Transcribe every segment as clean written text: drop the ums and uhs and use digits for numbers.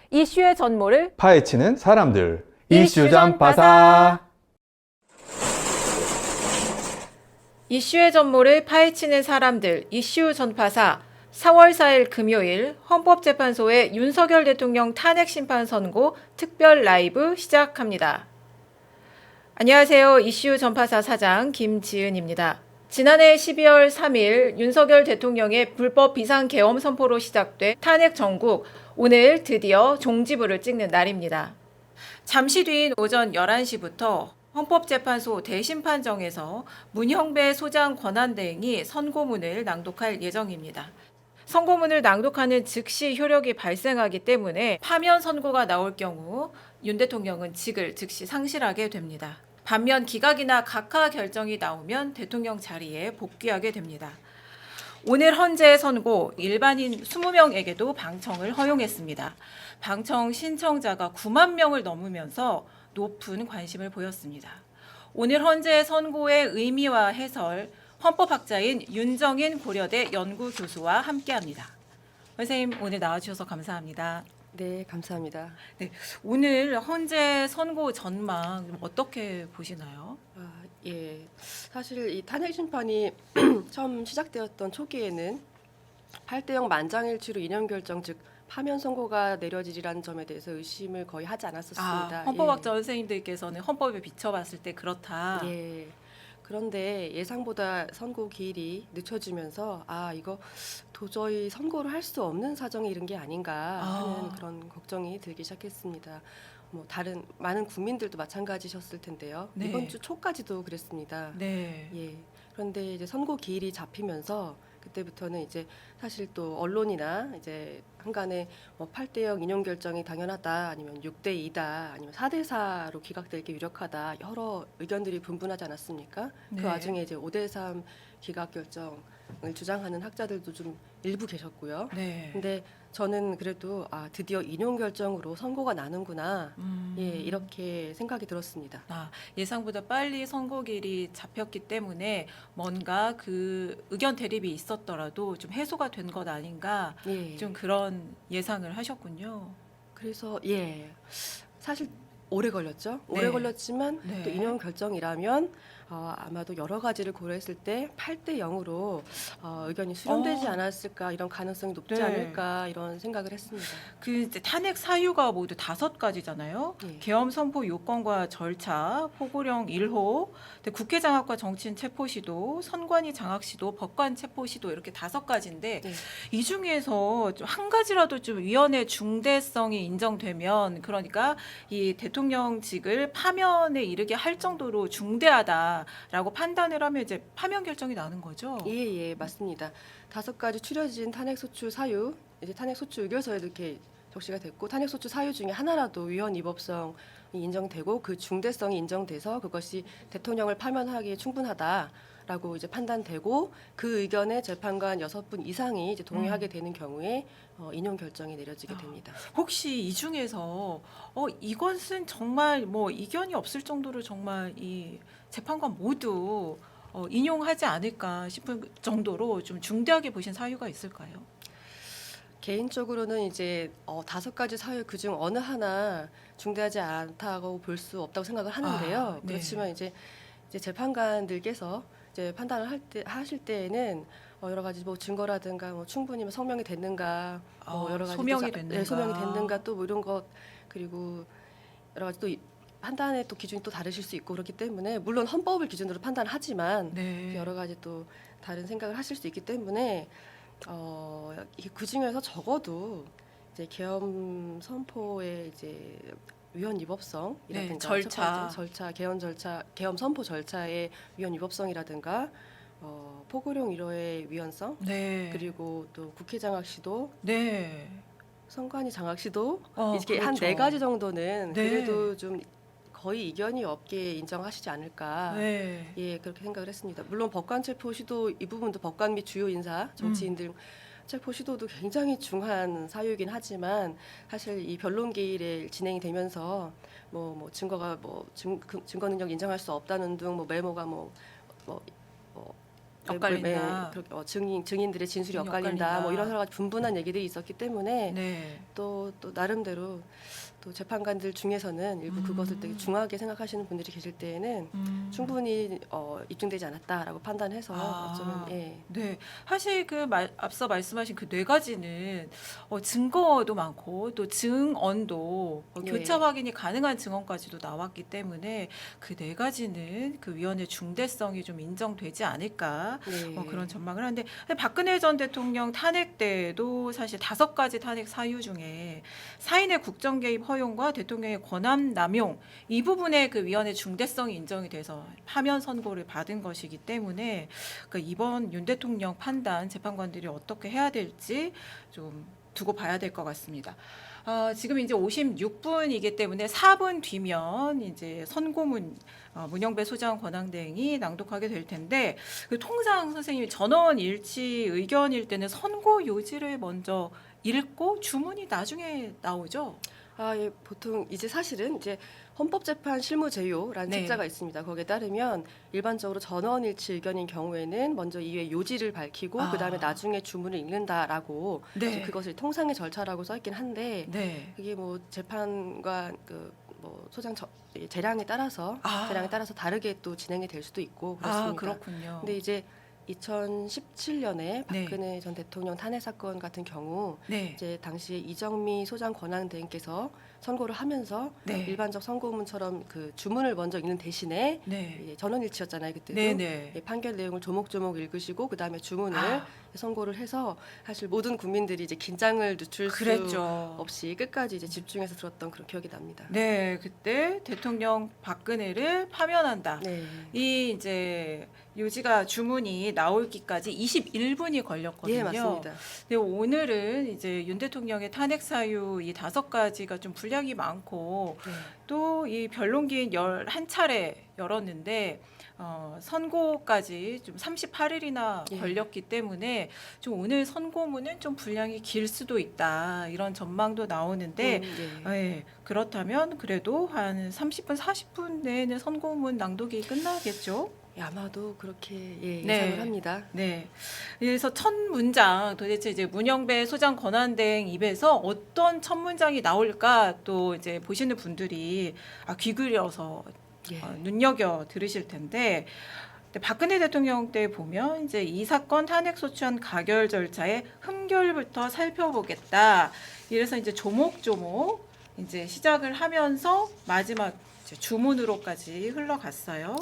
이슈의 전모를 파헤치는 사람들 이슈 이슈전파사. 이슈의 전모를 파헤치는 사람들 이슈 전파사 4월 4일 금요일 헌법재판소의 윤석열 대통령 탄핵 심판 선고 특별 라이브 시작합니다. 안녕하세요. 이슈 전파사 사장 김지은입니다. 지난해 12월 3일 윤석열 대통령의 불법 비상계엄 선포로 시작돼 탄핵 전국, 오늘 드디어 종지부를 찍는 날입니다. 잠시 뒤인 오전 11시부터 헌법재판소 대심판정에서 문형배 소장 권한대행이 선고문을 낭독할 예정입니다. 선고문을 낭독하는 즉시 효력이 발생하기 때문에 파면 선고가 나올 경우 윤 대통령은 직을 즉시 상실하게 됩니다. 반면 기각이나 각하 결정이 나오면 대통령 자리에 복귀하게 됩니다. 오늘 헌재 선고 일반인 20명에게도 방청을 허용했습니다. 방청 신청자가 9만 명을 넘으면서 높은 관심을 보였습니다. 오늘 헌재 선고의 의미와 해설, 헌법학자인 윤정인 고려대 연구교수와 함께합니다. 선생님 오늘 나와주셔서 감사합니다. 네, 감사합니다. 네, 오늘 헌재 선고 전망 어떻게 보시나요? 예, 사실 이 탄핵 심판이 처음 시작되었던 초기에는 8대0 만장일치로 이념 결정, 즉 파면 선고가 내려지리라는 점에 대해서 의심을 거의 하지 않았었습니다. 헌법학자 선생님들께서는 헌법에 비춰봤을 때 그렇다. 예. 그런데 예상보다 선고 기일이 늦춰지면서 이거 도저히 선고를 할 수 없는 사정이 이른 게 아닌가 하는 그런 걱정이 들기 시작했습니다. 뭐 다른 많은 국민들도 마찬가지셨을 텐데요. 네. 이번 주 초까지도 그랬습니다. 네. 예. 그런데 이제 선고 기일이 잡히면서 그때부터는 이제 사실 또 언론이나 이제 한간에 뭐 8대0 인용 결정이 당연하다, 아니면 6대2다, 아니면 4대4로 기각될 게 유력하다, 여러 의견들이 분분하지 않았습니까? 네. 그 와중에 이제 5대3 기각 결정을 주장하는 학자들도 좀 일부 계셨고요. 네. 근데 저는 그래도 드디어 인용 결정으로 선고가 나는구나, 예, 이렇게 생각이 들었습니다. 예상보다 빨리 선고일이 잡혔기 때문에 뭔가 그 의견 대립이 있었더라도 좀 해소가 된 것 아닌가, 예. 좀 그런 예상을 하셨군요. 그래서 사실 오래 걸렸죠. 오래 네. 걸렸지만 네. 또 인용 결정이라면 아마도 여러 가지를 고려했을 때 8대0으로 의견이 수렴되지 않았을까, 이런 가능성이 높지 네. 않을까, 이런 생각을 했습니다. 그 이제 탄핵 사유가 모두 5가지잖아요. 예. 계엄 선포 요건과 절차, 포고령 1호, 국회 장악과 정치인 체포 시도, 선관위 장악 시도, 법관 체포 시도, 이렇게 5가지인데 네. 이 중에서 좀 한 가지라도 좀 위헌의 중대성이 인정되면, 그러니까 이 대통령직을 파면에 이르게 할 정도로 중대하다라고 판단을 하면 이제 파면 결정이 나는 거죠. 예, 맞습니다. 5가지 추려진 탄핵소추 사유, 이제 탄핵소추 의결서에도 이렇게 적시가 됐고, 탄핵소추 사유 중에 하나라도 위헌 위법성이 인정되고 그 중대성이 인정돼서 그것이 대통령을 파면하기에 충분하다라고 이제 판단되고, 그 의견에 재판관 6분 이상이 이제 동의하게 되는 경우에 인용 결정이 내려지게 됩니다. 혹시 이 중에서 이것은 정말 뭐 이견이 없을 정도로 정말 이 재판관 모두 인용하지 않을까 싶은 정도로 좀 중대하게 보신 사유가 있을까요? 개인적으로는 이제 5가지 사유 그중 어느 하나 중대하지 않다고 볼 수 없다고 생각을 하는데요. 네. 그렇지만 이제 재판관들께서 이제 판단을 하실 때에는 여러 가지 뭐 증거라든가 뭐 충분히 뭐 성명이 됐는가, 뭐 여러 가지 소명이 됐는가. 소명이 됐는가, 또 뭐 이런 것, 그리고 여러 가지 또 판단의 또 기준이 또 다르실 수 있고, 그렇기 때문에 물론 헌법을 기준으로 판단하지만 네. 여러 가지 또 다른 생각을 하실 수 있기 때문에 그 중에서 적어도 이제 계엄 선포의 이제 위헌 위법성이라든가, 네, 절차. 계엄 선포 절차의 위헌 위법성이라든가, 포고령 1호의 위헌성, 네. 그리고 또 국회 장악 시도, 네. 선관위 장악 시도, 이렇게 그렇죠. 한 4가지 정도는 네. 그래도 좀 거의 이견이 없게 인정하시지 않을까. 네. 예, 그렇게 생각을 했습니다. 물론 법관 체포 시도, 이 부분도 법관 및 주요 인사, 정치인들 체포 시도도 굉장히 중한 사유이긴 하지만, 사실 이 변론 기일에 진행이 되면서 뭐 증거가 증거 능력 인정할 수 없다는 등 뭐 메모가 엇갈린다. 그렇게 증인들의 진술이 증인이 엇갈린다. 엇갈린다. 뭐 이런 여러 가지 분분한 얘기들이 있었기 때문에 네. 또 나름대로 또 재판관들 중에서는 일부 그것을 되게 중하게 생각하시는 분들이 계실 때에는 충분히 입증되지 않았다라고 판단해서 어쩌면 네, 사실 앞서 말씀하신 그 네 가지는 증거도 많고 또 증언도 예. 교차 확인이 가능한 증언까지도 나왔기 때문에 그 네 가지는 그 위원회 중대성이 좀 인정되지 않을까 그런 전망을 하는데 박근혜 전 대통령 탄핵 때도 사실 5가지 탄핵 사유 중에 사인의 국정 개입 허용과 대통령의 권한 남용 이 부분에 그 위원회 중대성이 인정이 돼서 파면 선고를 받은 것이기 때문에 그러니까 이번 윤 대통령 판단 재판관들이 어떻게 해야 될지 좀 두고 봐야 될 것 같습니다. 지금 이제 56분이기 때문에 4분 뒤면 이제 선고문 문영배 소장 권한대행이 낭독하게 될 텐데 통상 선생님이 전원 일치 의견일 때는 선고 요지를 먼저 읽고 주문이 나중에 나오죠. 예, 보통 이제 사실은 이제 헌법재판 실무제요라는 네. 책자가 있습니다. 거기에 따르면 일반적으로 전원일치 의견인 경우에는 먼저 이후에 요지를 밝히고 그다음에 나중에 주문을 읽는다라고 이제 그것을 통상의 절차라고 써있긴 한데 네. 그게 뭐 재판관 뭐 소장 재량에 따라서 다르게 또 진행이 될 수도 있고 그렇습니다. 그렇군요. 근데 이제 2017년에 네. 박근혜 전 대통령 탄핵 사건 같은 경우 네. 이제 당시에 이정미 소장 권한대행께서 선고를 하면서 네. 일반적 선고문처럼 그 주문을 먼저 읽는 대신에 네. 전원일치였잖아요 그때도. 네네. 판결 내용을 조목조목 읽으시고 그 다음에 주문을 선고를 해서 사실 모든 국민들이 이제 긴장을 늦출 그랬죠. 수 없이 끝까지 이제 집중해서 들었던 그런 기억이 납니다. 네, 그때 대통령 박근혜를 파면한다. 네. 이 이제 요지가 주문이 나오기까지 21분이 걸렸거든요. 예, 맞습니다. 근데 오늘은 이제 윤 대통령의 탄핵 사유 이 5가지가 좀 분량이 많고 네. 또 이 변론기인 11차례 열었는데 선고까지 좀 38일이나 예. 걸렸기 때문에 좀 오늘 선고문은 좀 분량이 길 수도 있다 이런 전망도 나오는데 그렇다면 그래도 한 30분, 40분 내에는 선고문 낭독이 끝나겠죠? 아마도 그렇게 예상을 합니다. 네. 그래서 첫 문장 도대체 이제 문영배 소장 권한대행 입에서 어떤 첫 문장이 나올까 또 이제 보시는 분들이 귀 기울여서 눈여겨 들으실 텐데 박근혜 대통령 때 보면 이제 이 사건 탄핵 소추안 가결 절차의 흠결부터 살펴보겠다. 이래서 이제 조목조목 이제 시작을 하면서 마지막 주문으로까지 흘러갔어요.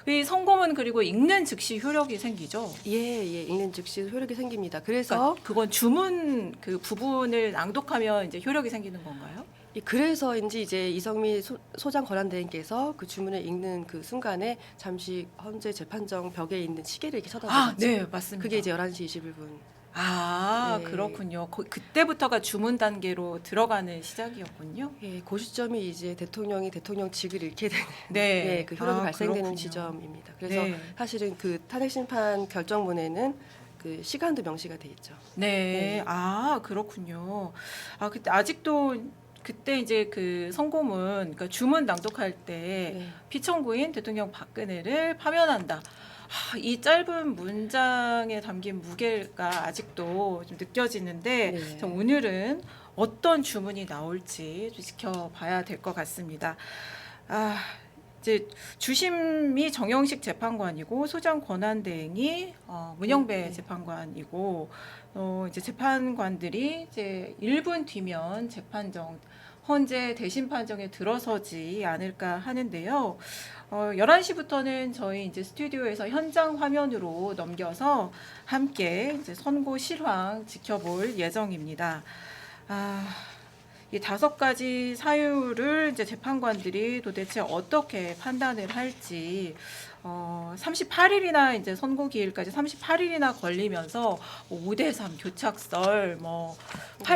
이 선고문 그리고 읽는 즉시 효력이 생기죠. 읽는 즉시 효력이 생깁니다. 그래서 그러니까 그건 주문 그 부분을 낭독하면 이제 효력이 생기는 건가요? 그래서인지 이제 이정미 소장 권한대행께서 그 주문을 읽는 그 순간에 잠시 헌재 재판정 벽에 있는 시계를 이렇게 쳐다보셨죠. 네, 맞습니다. 그게 이제 11시 21분. 네. 그렇군요. 그때부터가 주문 단계로 들어가는 시작이었군요. 그 시점이 이제 대통령이 대통령직을 잃게 되는 그 효력이 발생되는 그렇군요. 지점입니다. 그래서 사실은 그 탄핵 심판 결정문에는 그 시간도 명시가 돼 있죠. 네. 그렇군요. 그때 아직도 그때 이제 그 선고문, 그러니까 주문 낭독할 때 피청구인 대통령 박근혜를 파면한다. 이 짧은 문장에 담긴 무게가 아직도 좀 느껴지는데 오늘은 어떤 주문이 나올지 좀 지켜봐야 될 것 같습니다. 이제 주심이 정영식 재판관이고 소장 권한대행이 문영배 재판관이고 이제 재판관들이 이제 1분 뒤면 재판정 헌재 대신 판정에 들어서지 않을까 하는데요. 11시부터는 저희 이제 스튜디오에서 현장 화면으로 넘겨서 함께 이제 선고 실황 지켜볼 예정입니다. 이 5가지 사유를 이제 재판관들이 도대체 어떻게 판단을 할지 38일이나 이제 선고 기일까지 38일이나 걸리면서 5대3 교착설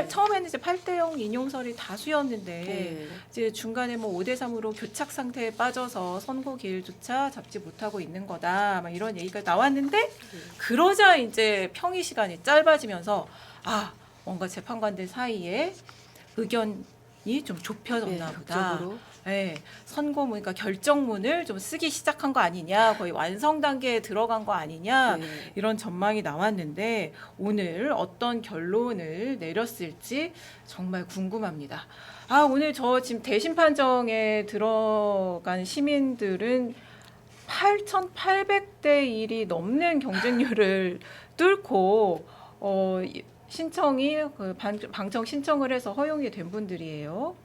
처음에는 이제 8대0 인용설이 다수였는데 이제 중간에 5대3으로 교착 상태에 빠져서 선고 기일조차 잡지 못하고 있는 거다. 이런 얘기가 나왔는데 그러자 이제 평의 시간이 짧아지면서 뭔가 재판관들 사이에 의견이 좀 좁혀졌나 보다. 격적으로. 네, 선고문, 그러니까 결정문을 좀 쓰기 시작한 거 아니냐, 거의 완성 단계에 들어간 거 아니냐, 네. 이런 전망이 나왔는데 오늘 어떤 결론을 내렸을지 정말 궁금합니다. 오늘 저 지금 대심 판정에 들어간 시민들은 8,800대 1이 넘는 경쟁률을 뚫고 신청이 방청 신청을 해서 허용이 된 분들이에요.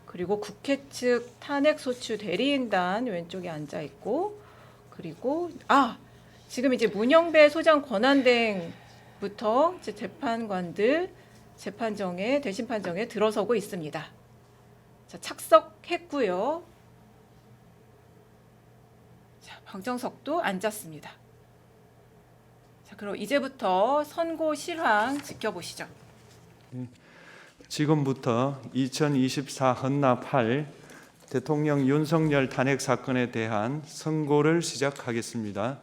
그리고 국회 측 탄핵소추 대리인단 왼쪽에 앉아 있고, 그리고 지금 이제 문영배 소장 권한대행부터 이제 재판관들 재판정에 대심 판정에 들어서고 있습니다. 자, 착석했고요. 자, 방정석도 앉았습니다. 자, 그럼 이제부터 선고 실황 지켜보시죠. 지금부터 2024 헌나 8 대통령 윤석열 탄핵 사건에 대한 선고를 시작하겠습니다.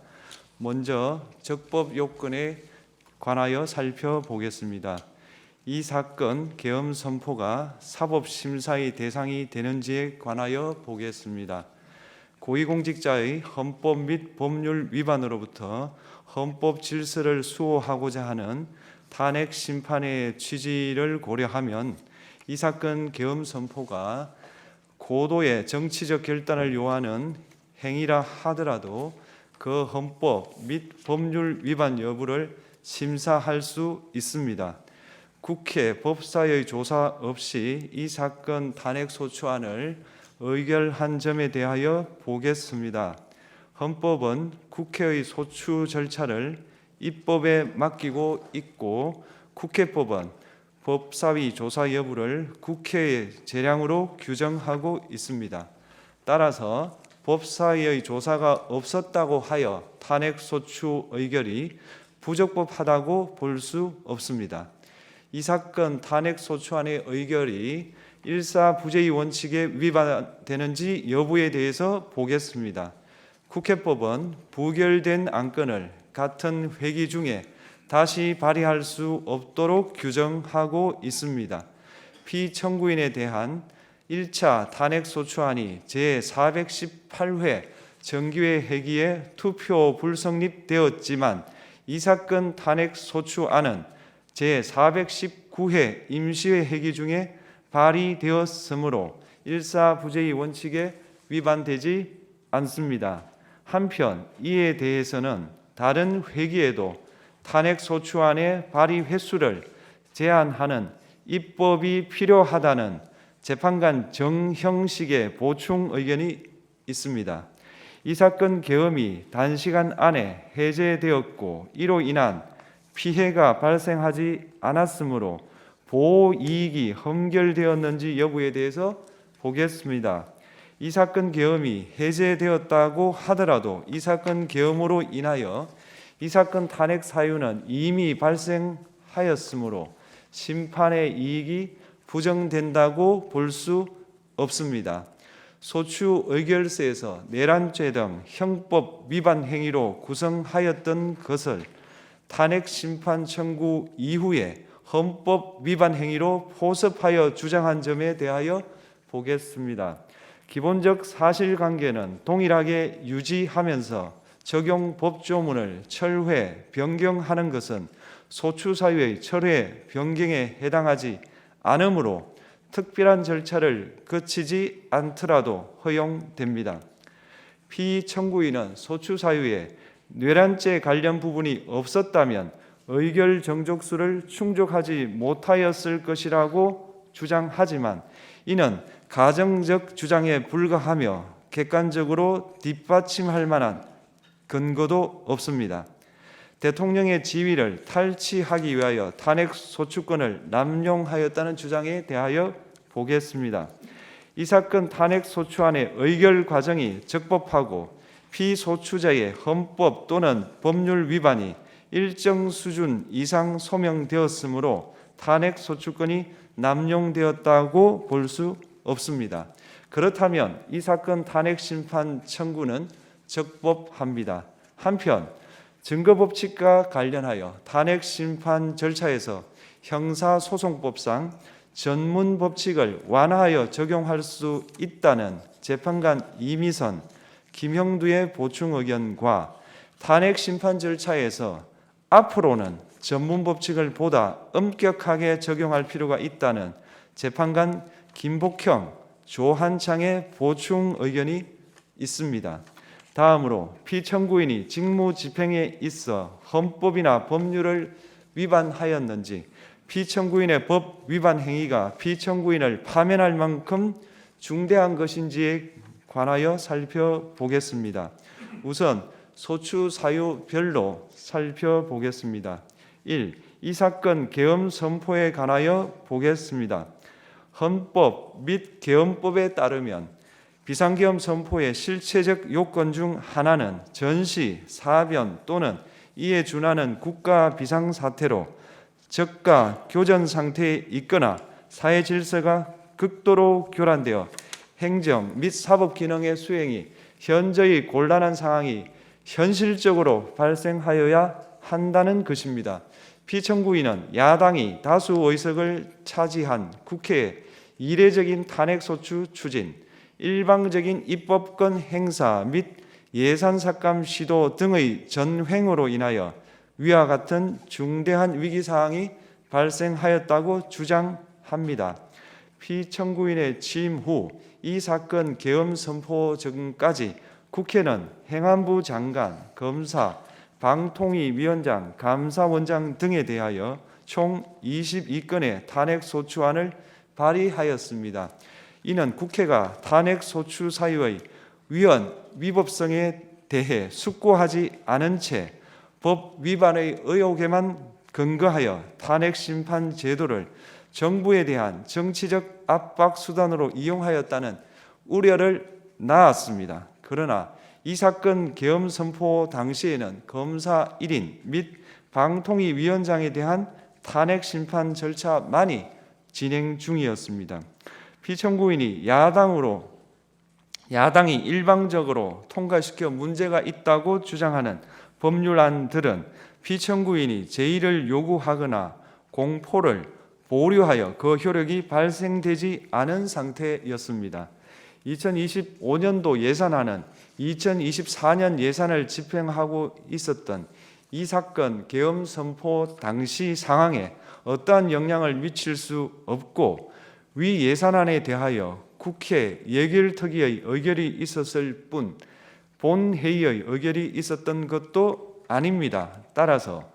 먼저 적법 요건에 관하여 살펴보겠습니다. 이 사건 계엄 선포가 사법 심사의 대상이 되는지에 관하여 보겠습니다. 고위공직자의 헌법 및 법률 위반으로부터 헌법 질서를 수호하고자 하는 탄핵 심판의 취지를 고려하면 이 사건 계엄 선포가 고도의 정치적 결단을 요하는 행위라 하더라도 그 헌법 및 법률 위반 여부를 심사할 수 있습니다. 국회 법사의 조사 없이 이 사건 탄핵 소추안을 의결한 점에 대하여 보겠습니다. 헌법은 국회의 소추 절차를 입법에 맡기고 있고 국회법은 법사위 조사 여부를 국회의 재량으로 규정하고 있습니다. 따라서 법사위의 조사가 없었다고 하여 탄핵소추 의결이 부적법하다고 볼 수 없습니다. 이 사건 탄핵소추안의 의결이 일사부재의 원칙에 위반되는지 여부에 대해서 보겠습니다. 국회법은 부결된 안건을 같은 회기 중에 다시 발의할 수 없도록 규정하고 있습니다. 피청구인에 대한 1차 탄핵소추안이 제418회 정기회 회기에 투표 불성립되었지만 이 사건 탄핵소추안은 제419회 임시회 회기 중에 발의되었으므로 일사부재의 원칙에 위반되지 않습니다. 한편 이에 대해서는 다른 회기에도 탄핵소추안의 발의 횟수를 제한하는 입법이 필요하다는 재판관 정형식의 보충 의견이 있습니다. 이 사건 계엄이 단시간 안에 해제되었고 이로 인한 피해가 발생하지 않았으므로 보호 이익이 험결되었는지 여부에 대해서 보겠습니다. 이 사건 계엄이 해제되었다고 하더라도 이 사건 계엄으로 인하여 이 사건 탄핵 사유는 이미 발생하였으므로 심판의 이익이 부정된다고 볼 수 없습니다. 소추 의결서에서 내란죄 등 형법 위반 행위로 구성하였던 것을 탄핵 심판 청구 이후에 헌법 위반 행위로 포섭하여 주장한 점에 대하여 보겠습니다. 기본적 사실관계는 동일하게 유지하면서 적용 법조문을 철회, 변경하는 것은 소추사유의 철회, 변경에 해당하지 않으므로 특별한 절차를 거치지 않더라도 허용됩니다. 피청구인은 소추사유에 뇌란죄 관련 부분이 없었다면 의결 정족수를 충족하지 못하였을 것이라고 주장하지만 이는 가정적 주장에 불과하며 객관적으로 뒷받침할 만한 근거도 없습니다. 대통령의 지위를 탈취하기 위하여 탄핵 소추권을 남용하였다는 주장에 대하여 보겠습니다. 이 사건 탄핵 소추안의 의결 과정이 적법하고 피소추자의 헌법 또는 법률 위반이 일정 수준 이상 소명되었으므로 탄핵 소추권이 남용되었다고 볼 수 없습니다. 그렇다면 이 사건 탄핵 심판 청구는 적법합니다. 한편 증거법칙과 관련하여 탄핵 심판 절차에서 형사소송법상 전문 법칙을 완화하여 적용할 수 있다는 재판관 이미선, 김형두의 보충 의견과 탄핵 심판 절차에서 앞으로는 전문 법칙을 보다 엄격하게 적용할 필요가 있다는 재판관 김복형, 조한창의 보충 의견이 있습니다. 다음으로 피청구인이 직무집행에 있어 헌법이나 법률을 위반하였는지, 피청구인의 법 위반 행위가 피청구인을 파면할 만큼 중대한 것인지에 관하여 살펴보겠습니다. 우선 소추 사유별로 살펴보겠습니다. 1. 이 사건 계엄 선포에 관하여 보겠습니다. 헌법 및 계엄법에 따르면 비상계엄 선포의 실체적 요건 중 하나는 전시, 사변 또는 이에 준하는 국가 비상사태로 저가 교전 상태에 있거나 사회 질서가 극도로 교란되어 행정 및 사법 기능의 수행이 현저히 곤란한 상황이 현실적으로 발생하여야 한다는 것입니다. 피청구인은 야당이 다수 의석을 차지한 국회의 이례적인 탄핵소추 추진, 일방적인 입법권 행사 및 예산 삭감 시도 등의 전횡으로 인하여 위와 같은 중대한 위기사항이 발생하였다고 주장합니다. 피청구인의 취임 후 이 사건 계엄 선포 전까지 국회는 행안부 장관, 검사, 방통위위원장, 감사원장 등에 대하여 총 22건의 탄핵소추안을 발의하였습니다. 이는 국회가 탄핵소추 사유의 위헌, 위법성에 대해 숙고하지 않은 채 법 위반의 의혹에만 근거하여 탄핵심판 제도를 정부에 대한 정치적 압박 수단으로 이용하였다는 우려를 낳았습니다. 그러나 이 사건 계엄 선포 당시에는 검사 1인 및 방통위위원장에 대한 탄핵 심판 절차만이 진행 중이었습니다. 피청구인이 야당이 일방적으로 통과시켜 문제가 있다고 주장하는 법률안들은 피청구인이 제의를 요구하거나 공포를 보류하여 그 효력이 발생되지 않은 상태였습니다. 2025년도 예산안은 2024년 예산을 집행하고 있었던 이 사건 계엄 선포 당시 상황에 어떠한 영향을 미칠 수 없고, 위 예산안에 대하여 국회 예결특위의 의결이 있었을 뿐 본회의의 의결이 있었던 것도 아닙니다. 따라서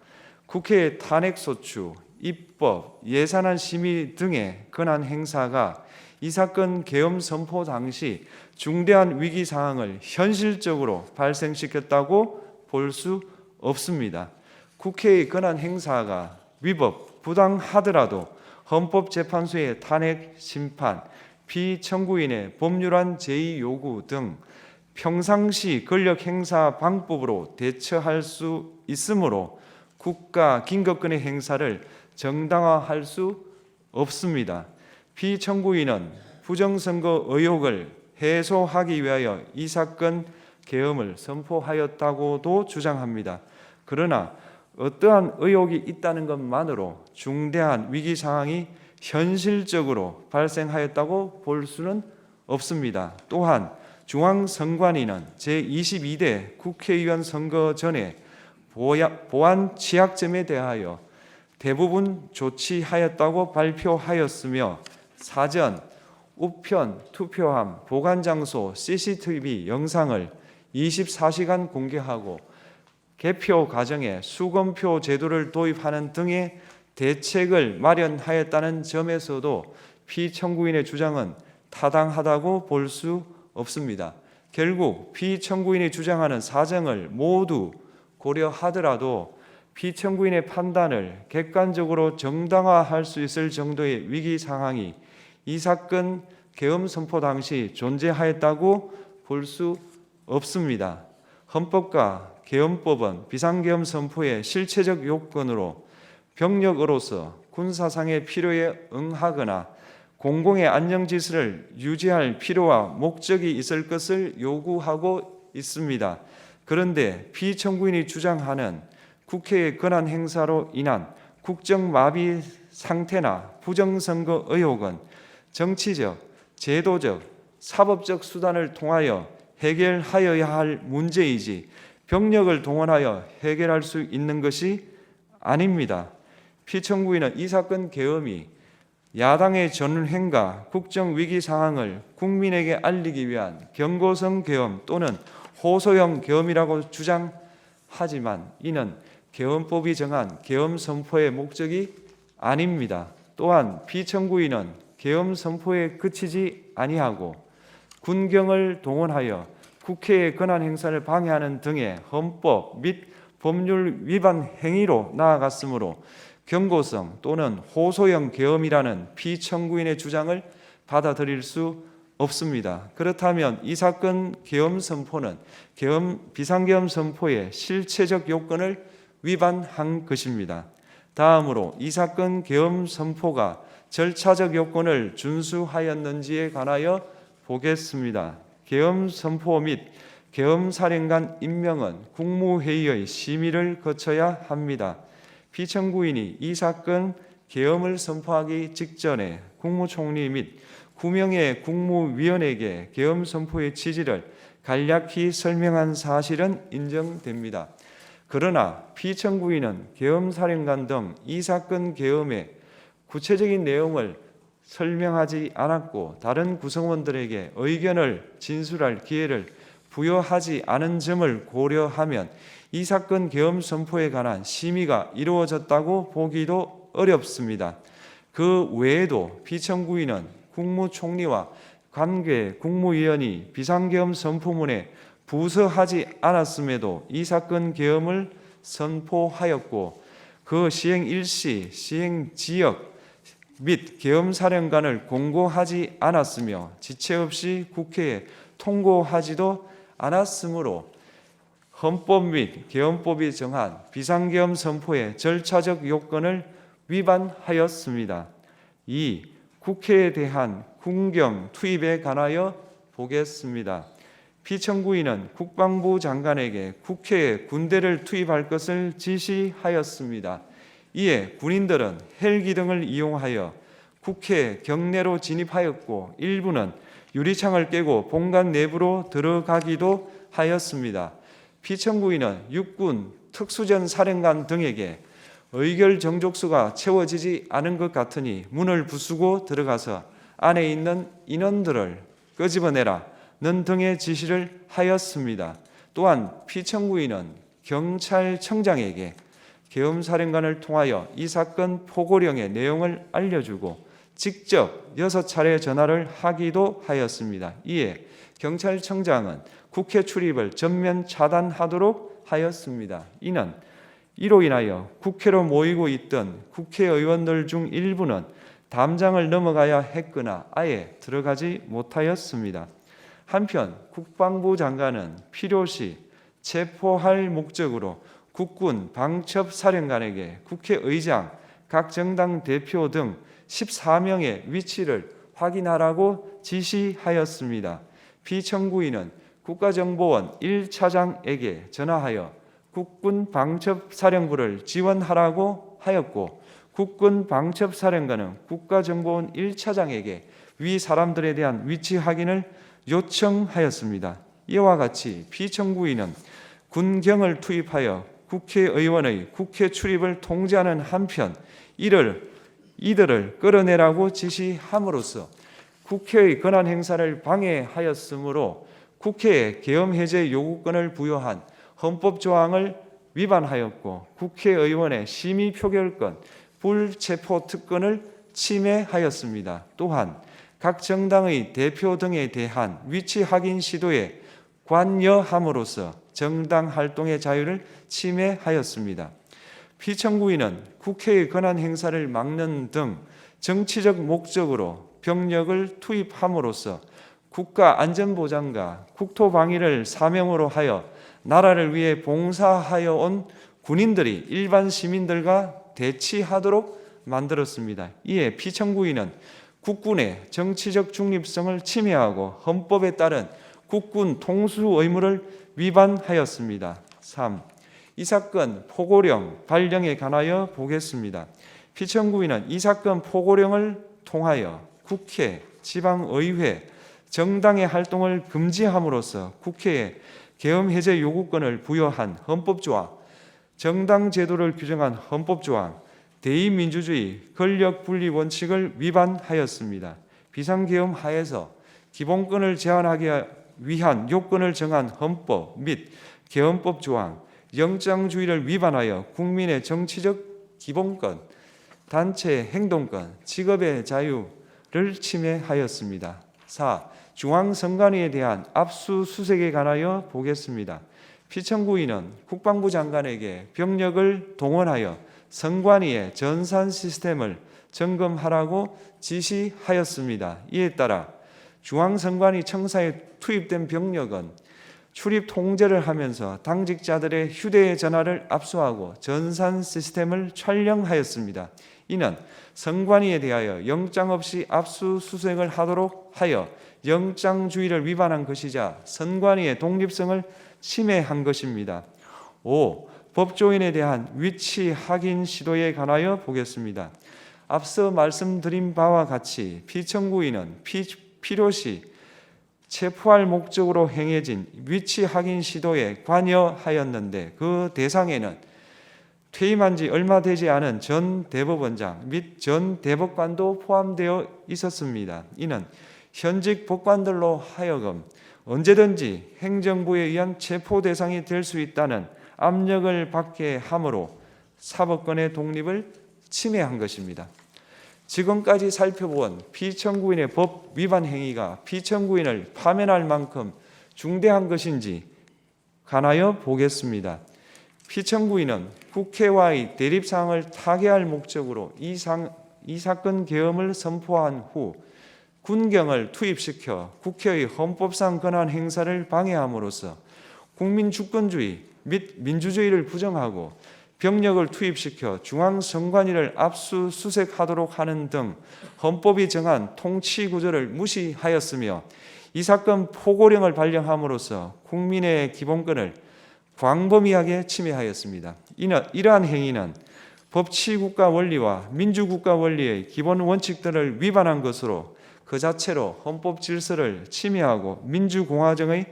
국회의 탄핵소추, 입법, 예산안 심의 등의 권한 행사가 이 사건 계엄 선포 당시 중대한 위기 상황을 현실적으로 발생시켰다고 볼 수 없습니다. 국회의 권한 행사가 위법, 부당하더라도 헌법재판소의 탄핵 심판, 피청구인의 법률안 제의 요구 등 평상시 권력 행사 방법으로 대처할 수 있으므로 국가 긴급권의 행사를 정당화할 수 없습니다. 피청구인은 부정선거 의혹을 해소하기 위하여 이 사건 계엄을 선포하였다고도 주장합니다. 그러나 어떠한 의혹이 있다는 것만으로 중대한 위기 상황이 현실적으로 발생하였다고 볼 수는 없습니다. 또한 중앙선관위는 제22대 국회의원 선거 전에 보안 취약점에 대하여 대부분 조치하였다고 발표하였으며 사전, 우편, 투표함, 보관장소, CCTV 영상을 24시간 공개하고 개표 과정에 수검표 제도를 도입하는 등의 대책을 마련하였다는 점에서도 피청구인의 주장은 타당하다고 볼 수 없습니다. 결국 피청구인이 주장하는 사정을 모두 고려하더라도 피청구인의 판단을 객관적으로 정당화할 수 있을 정도의 위기 상황이 이 사건 계엄 선포 당시 존재하였다고 볼 수 없습니다. 헌법과 계엄법은 비상계엄 선포의 실체적 요건으로 병력으로서 군사상의 필요에 응하거나 공공의 안녕 질서를 유지할 필요와 목적이 있을 것을 요구하고 있습니다. 그런데 피청구인이 주장하는 국회의 권한 행사로 인한 국정마비 상태나 부정선거 의혹은 정치적, 제도적, 사법적 수단을 통하여 해결하여야 할 문제이지 병력을 동원하여 해결할 수 있는 것이 아닙니다. 피청구인은 이 사건 계엄이 야당의 전횡과 국정위기 상황을 국민에게 알리기 위한 경고성 계엄 또는 호소형 계엄이라고 주장하지만 이는 계엄법이 정한 계엄 선포의 목적이 아닙니다. 또한 피청구인은 계엄 선포에 그치지 아니하고 군경을 동원하여 국회의 권한 행사를 방해하는 등의 헌법 및 법률 위반 행위로 나아갔으므로 경고성 또는 호소형 계엄이라는 피청구인의 주장을 받아들일 수 없습니다. 그렇다면 이 사건 계엄 선포는 비상계엄 선포의 실체적 요건을 위반한 것입니다. 다음으로 이 사건 계엄 선포가 절차적 요건을 준수하였는지에 관하여 보겠습니다. 계엄 선포 및 계엄 사령관 임명은 국무회의의 심의를 거쳐야 합니다. 피청구인이 이 사건 계엄을 선포하기 직전에 국무총리 및 9명의 국무위원에게 계엄 선포의 취지를 간략히 설명한 사실은 인정됩니다. 그러나 피청구인은 계엄사령관 등 이 사건 계엄의 구체적인 내용을 설명하지 않았고 다른 구성원들에게 의견을 진술할 기회를 부여하지 않은 점을 고려하면 이 사건 계엄 선포에 관한 심의가 이루어졌다고 보기도 어렵습니다. 그 외에도 피청구인은 국무총리와 관계 국무위원이 비상계엄 선포문에 부서하지 않았음에도 이 사건 계엄을 선포하였고 그 시행 일시, 시행 지역 및 계엄사령관을 공고하지 않았으며 지체 없이 국회에 통고하지도 않았으므로 헌법 및 계엄법이 정한 비상계엄 선포의 절차적 요건을 위반하였습니다. 2. 국회에 대한 군경 투입에 관하여 보겠습니다. 피청구인은 국방부 장관에게 국회에 군대를 투입할 것을 지시하였습니다. 이에 군인들은 헬기 등을 이용하여 국회 경내로 진입하였고 일부는 유리창을 깨고 본관 내부로 들어가기도 하였습니다. 피청구인은 육군 특수전 사령관 등에게 의결 정족수가 채워지지 않은 것 같으니 문을 부수고 들어가서 안에 있는 인원들을 끄집어내라 는 등의 지시를 하였습니다. 또한 피청구인은 경찰청장에게 계엄사령관을 통하여 이 사건 포고령의 내용을 알려주고 직접 6차례 전화를 하기도 하였습니다. 이에 경찰청장은 국회 출입을 전면 차단하도록 하였습니다. 이로 인하여 국회로 모이고 있던 국회의원들 중 일부는 담장을 넘어가야 했거나 아예 들어가지 못하였습니다. 한편 국방부 장관은 필요시 체포할 목적으로 국군 방첩사령관에게 국회의장, 각 정당 대표 등 14명의 위치를 확인하라고 지시하였습니다. 피청구인은 국가정보원 1차장에게 전화하여 국군 방첩사령부를 지원하라고 하였고 국군 방첩사령관은 국가정보원 1차장에게 위 사람들에 대한 위치 확인을 요청하였습니다. 이와 같이 피청구인은 군경을 투입하여 국회의원의 국회 출입을 통제하는 한편 이들을 끌어내라고 지시함으로써 국회의 권한 행사를 방해하였으므로 국회에 계엄 해제 요구권을 부여한 헌법 조항을 위반하였고 국회의원의 심의 표결권, 불체포 특권을 침해하였습니다. 또한 각 정당의 대표 등에 대한 위치 확인 시도에 관여함으로써 정당 활동의 자유를 침해하였습니다. 피청구인은 국회의 권한 행사를 막는 등 정치적 목적으로 병력을 투입함으로써 국가 안전보장과 국토방위를 사명으로 하여 나라를 위해 봉사하여 온 군인들이 일반 시민들과 대치하도록 만들었습니다. 이에 피청구인은 국군의 정치적 중립성을 침해하고 헌법에 따른 국군 통수 의무를 위반하였습니다. 3. 이 사건 포고령 발령에 관하여 보겠습니다. 피청구인은 이 사건 포고령을 통하여 국회, 지방의회, 정당의 활동을 금지함으로써 국회에 계엄 해제 요구권을 부여한 헌법조항, 정당 제도를 규정한 헌법조항, 대의민주주의 권력 분리 원칙을 위반하였습니다. 비상계엄 하에서 기본권을 제한하기 위한 요건을 정한 헌법 및 계엄법 조항, 영장주의를 위반하여 국민의 정치적 기본권, 단체 행동권, 직업의 자유를 침해하였습니다. 4. 중앙선관위에 대한 압수수색에 관하여 보겠습니다. 피청구인은 국방부 장관에게 병력을 동원하여 선관위의 전산 시스템을 점검하라고 지시하였습니다. 이에 따라 중앙선관위 청사에 투입된 병력은 출입 통제를 하면서 당직자들의 휴대전화를 압수하고 전산 시스템을 촬영하였습니다. 이는 선관위에 대하여 영장 없이 압수수색을 하도록 하여 영장주의를 위반한 것이자 선관위의 독립성을 침해한 것입니다. 5. 법조인에 대한 위치 확인 시도에 관하여 보겠습니다. 앞서 말씀드린 바와 같이 피청구인은 필요시 체포할 목적으로 행해진 위치 확인 시도에 관여하였는데 그 대상에는 퇴임한 지 얼마 되지 않은 전 대법원장 및 전 대법관도 포함되어 있었습니다. 이는 현직 법관들로 하여금 언제든지 행정부에 의한 체포 대상이 될 수 있다는 압력을 받게 함으로 사법권의 독립을 침해한 것입니다. 지금까지 살펴본 피청구인의 법 위반 행위가 피청구인을 파면할 만큼 중대한 것인지 관하여 보겠습니다. 피청구인은 국회와의 대립사항을 타개할 목적으로 이 사건 계엄을 선포한 후 군경을 투입시켜 국회의 헌법상 권한 행사를 방해함으로써 국민 주권주의 및 민주주의를 부정하고 병력을 투입시켜 중앙선관위를 압수수색하도록 하는 등 헌법이 정한 통치구조를 무시하였으며 이 사건 포고령을 발령함으로써 국민의 기본권을 광범위하게 침해하였습니다. 이러한 행위는 법치국가 원리와 민주국가 원리의 기본 원칙들을 위반한 것으로 그 자체로 헌법 질서를 침해하고 민주공화정의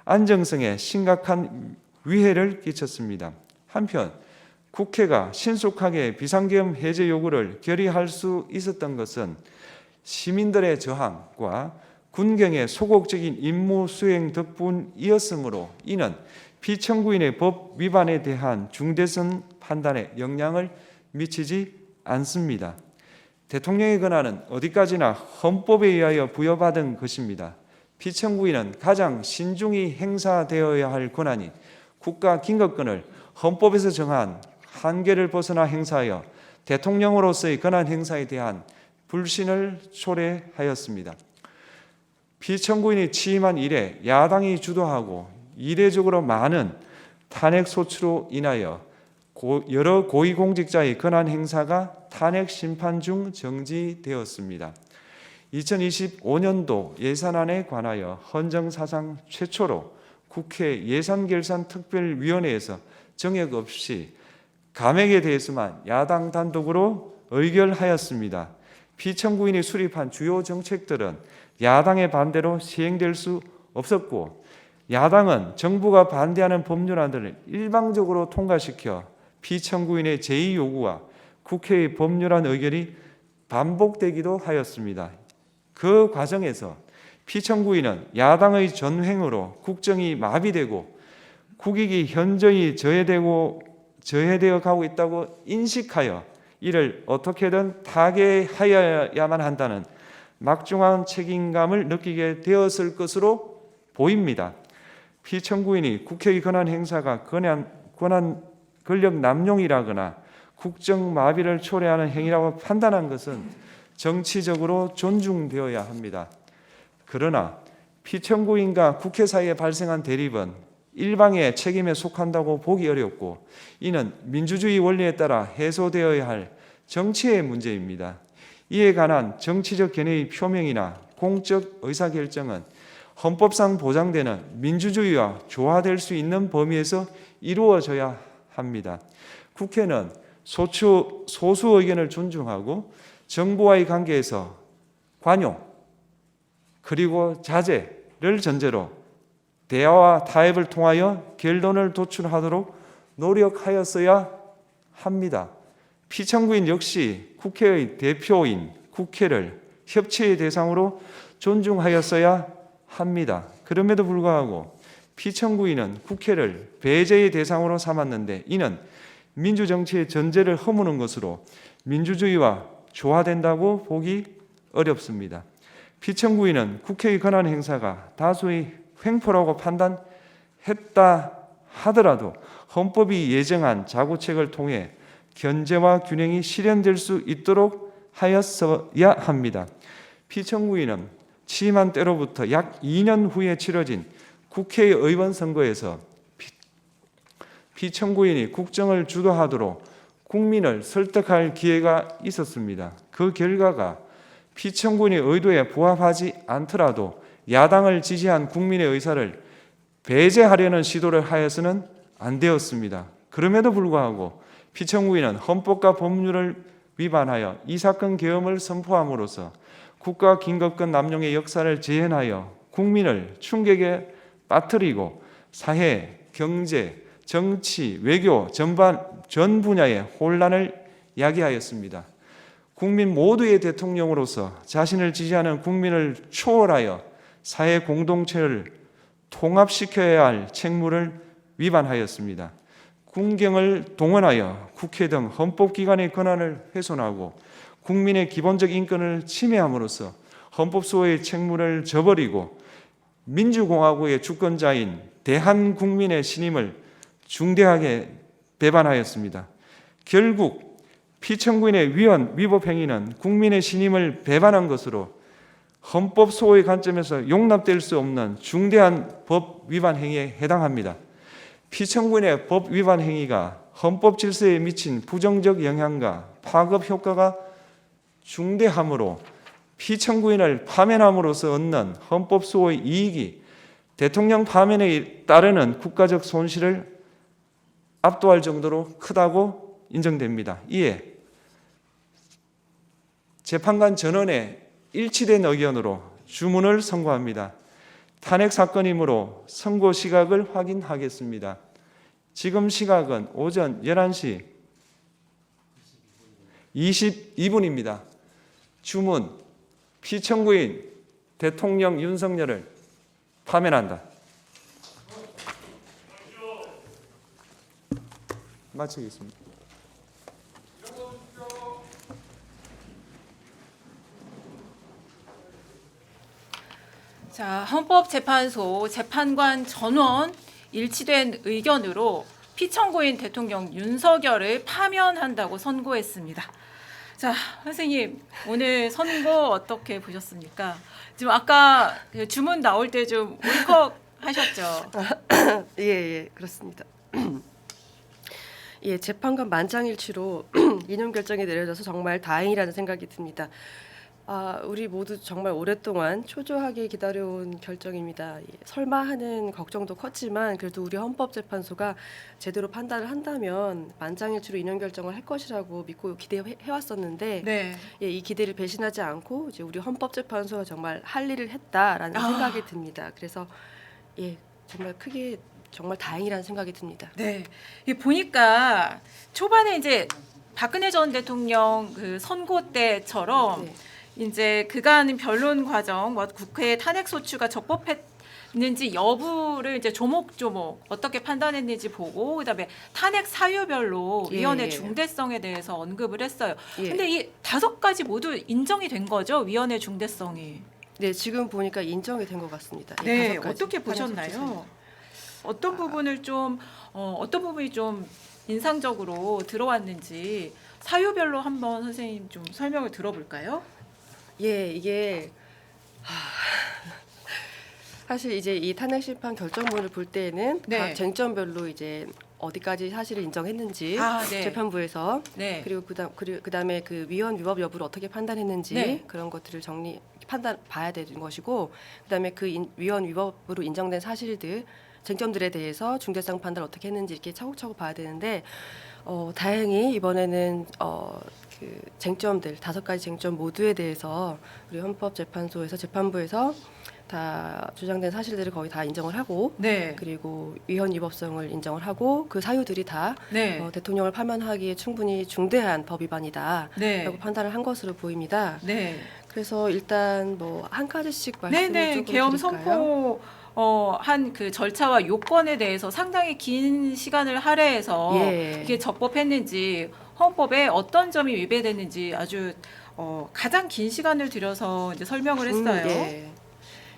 안정성에 심각한 위해를 끼쳤습니다. 한편 국회가 신속하게 비상계엄 해제 요구를 결의할 수 있었던 것은 시민들의 저항과 군경의 소극적인 임무 수행 덕분이었으므로 이는 피청구인의 법 위반에 대한 중대성 판단에 영향을 미치지 않습니다. 대통령의 권한은 어디까지나 헌법에 의하여 부여받은 것입니다. 피청구인은 가장 신중히 행사되어야 할 권한인 국가 긴급권을 헌법에서 정한 한계를 벗어나 행사하여 대통령으로서의 권한 행사에 대한 불신을 초래하였습니다. 피청구인이 취임한 이래 야당이 주도하고 이례적으로 많은 탄핵 소추로 인하여 여러 고위공직자의 권한 행사가 탄핵 심판 중 정지되었습니다. 2025년도 예산안에 관하여 헌정사상 최초로 국회 예산결산특별위원회에서 정액 없이 감액에 대해서만 야당 단독으로 의결하였습니다. 피청구인이 수립한 주요 정책들은 야당의 반대로 시행될 수 없었고 야당은 정부가 반대하는 법률안들을 일방적으로 통과시켜 피청구인의 제의 요구와 국회의 법률안 의결이 반복되기도 하였습니다. 그 과정에서 피청구인은 야당의 전횡으로 국정이 마비되고 국익이 현저히 저해되어 가고 있다고 인식하여 이를 어떻게든 타개하여야만 한다는 막중한 책임감을 느끼게 되었을 것으로 보입니다. 피청구인이 국회의 권한 행사가 권력 남용이라거나 국정 마비를 초래하는 행위라고 판단한 것은 정치적으로 존중되어야 합니다. 그러나 피청구인과 국회 사이에 발생한 대립은 일방의 책임에 속한다고 보기 어렵고 이는 민주주의 원리에 따라 해소되어야 할 정치의 문제입니다. 이에 관한 정치적 견해의 표명이나 공적 의사결정은 헌법상 보장되는 민주주의와 조화될 수 있는 범위에서 이루어져야 합니다. 국회는 소수 의견을 존중하고 정부와의 관계에서 관용 그리고 자제를 전제로 대화와 타협을 통하여 결론을 도출하도록 노력하였어야 합니다. 피청구인 역시 국회의 대표인 국회를 협치의 대상으로 존중하였어야 합니다. 그럼에도 불구하고 피청구인은 국회를 배제의 대상으로 삼았는데 이는 민주정치의 전제를 허무는 것으로 민주주의와 조화된다고 보기 어렵습니다. 피청구인은 국회의 권한 행사가 다수의 횡포라고 판단했다 하더라도 헌법이 예정한 자구책을 통해 견제와 균형이 실현될 수 있도록 하였어야 합니다. 피청구인은 취임한 때로부터 약 2년 후에 치러진 국회의원 선거에서 피청구인이 국정을 주도하도록 국민을 설득할 기회가 있었습니다. 그 결과가 피청구인의 의도에 부합하지 않더라도 야당을 지지한 국민의 의사를 배제하려는 시도를 하여서는 안 되었습니다. 그럼에도 불구하고 피청구인은 헌법과 법률을 위반하여 이 사건 계엄을 선포함으로써 국가 긴급권 남용의 역사를 재현하여 국민을 충격에 빠뜨리고 사회, 경제, 정치, 외교 전 분야의 혼란을 야기하였습니다. 국민 모두의 대통령으로서 자신을 지지하는 국민을 초월하여 사회 공동체를 통합시켜야 할 책무를 위반하였습니다. 군경을 동원하여 국회 등 헌법기관의 권한을 훼손하고 국민의 기본적 인권을 침해함으로써 헌법소의 책무를 저버리고 민주공화국의 주권자인 대한국민의 신임을 중대하게 배반하였습니다. 결국 피청구인의 위헌 위법 행위는 국민의 신임을 배반한 것으로 헌법소의 관점에서 용납될 수 없는 중대한 법 위반 행위에 해당합니다. 피청구인의 법 위반 행위가 헌법 질서에 미친 부정적 영향과 파급 효과가 중대하므로 피청구인을 파면함으로써 얻는 헌법소의 이익이 대통령 파면에 따르는 국가적 손실을 압도할 정도로 크다고 인정됩니다. 이에 재판관 전원의 일치된 의견으로 주문을 선고합니다. 탄핵 사건이므로 선고 시각을 확인하겠습니다. 지금 시각은 오전 11시 22분입니다. 주문, 피청구인 대통령 윤석열을 파면한다. 마치겠습니다. 자, 헌법재판소 재판관 전원 일치된 의견으로 피청구인 대통령 윤석열을 파면한다고 선고했습니다. 자, 선생님 오늘 선고 어떻게 보셨습니까? 지금 아까 그 주문 나올 때 좀 울컥하셨죠? 예, 그렇습니다. 예, 재판관 만장일치로 이념 결정이 내려져서 정말 다행이라는 생각이 듭니다. 우리 모두 정말 오랫동안 초조하게 기다려온 결정입니다. 예, 설마 하는 걱정도 컸지만 그래도 우리 헌법재판소가 제대로 판단을 한다면 만장일치로 이념 결정을 할 것이라고 믿고 기대해왔었는데 네. 예, 이 기대를 배신하지 않고 이제 우리 헌법재판소가 정말 할 일을 했다라는 생각이 듭니다. 그래서 예, 정말 크게 정말 다행이라는 생각이 듭니다. 네. 이게 보니까 초반에 이제 박근혜 전 대통령 그 선고 때처럼 네. 이제 그간 변론 과정, 뭐 국회 탄핵 소추가 적법했는지 여부를 이제 조목조목 어떻게 판단했는지 보고 그다음에 탄핵 사유별로 예. 위헌의 중대성에 대해서 언급을 했어요. 예. 근데 이 5가지 모두 인정이 된 거죠, 위헌의 중대성이. 네, 지금 보니까 인정이 된 것 같습니다. 예, 네, 5가지 어떻게 탄핵 소추 사유. 보셨나요? 어떤 부분을 좀 어떤 부분이 좀 인상적으로 들어왔는지 사유별로 한번 선생님 좀 설명을 들어볼까요? 예, 이게 사실 이제 이 탄핵 심판 결정문을 볼 때에는 네. 각 쟁점별로 이제 어디까지 사실을 인정했는지 네. 재판부에서 네. 그리고 그다음에 그 위헌 위법 여부를 어떻게 판단했는지 네. 그런 것들을 봐야 되는 것이고 그다음에 그 위헌 위법으로 인정된 사실들 쟁점들에 대해서 중대성 판단을 어떻게 했는지 이렇게 차곡차곡 봐야 되는데 다행히 이번에는 그 쟁점들 5가지 쟁점 모두에 대해서 우리 헌법재판소에서 재판부에서 다 주장된 사실들을 거의 다 인정을 하고 네. 그리고 위헌 위법성을 인정을 하고 그 사유들이 다 네. 대통령을 파면하기에 충분히 중대한 법 위반이다라고 네. 판단을 한 것으로 보입니다. 네. 그래서 일단 뭐 한 가지씩 말씀을 네네. 조금 계엄 드릴까요? 선포 한 그 절차와 요건에 대해서 상당히 긴 시간을 할애해서 예. 이게 적법했는지 헌법에 어떤 점이 위배됐는지 아주 가장 긴 시간을 들여서 이제 설명을 했어요. 예.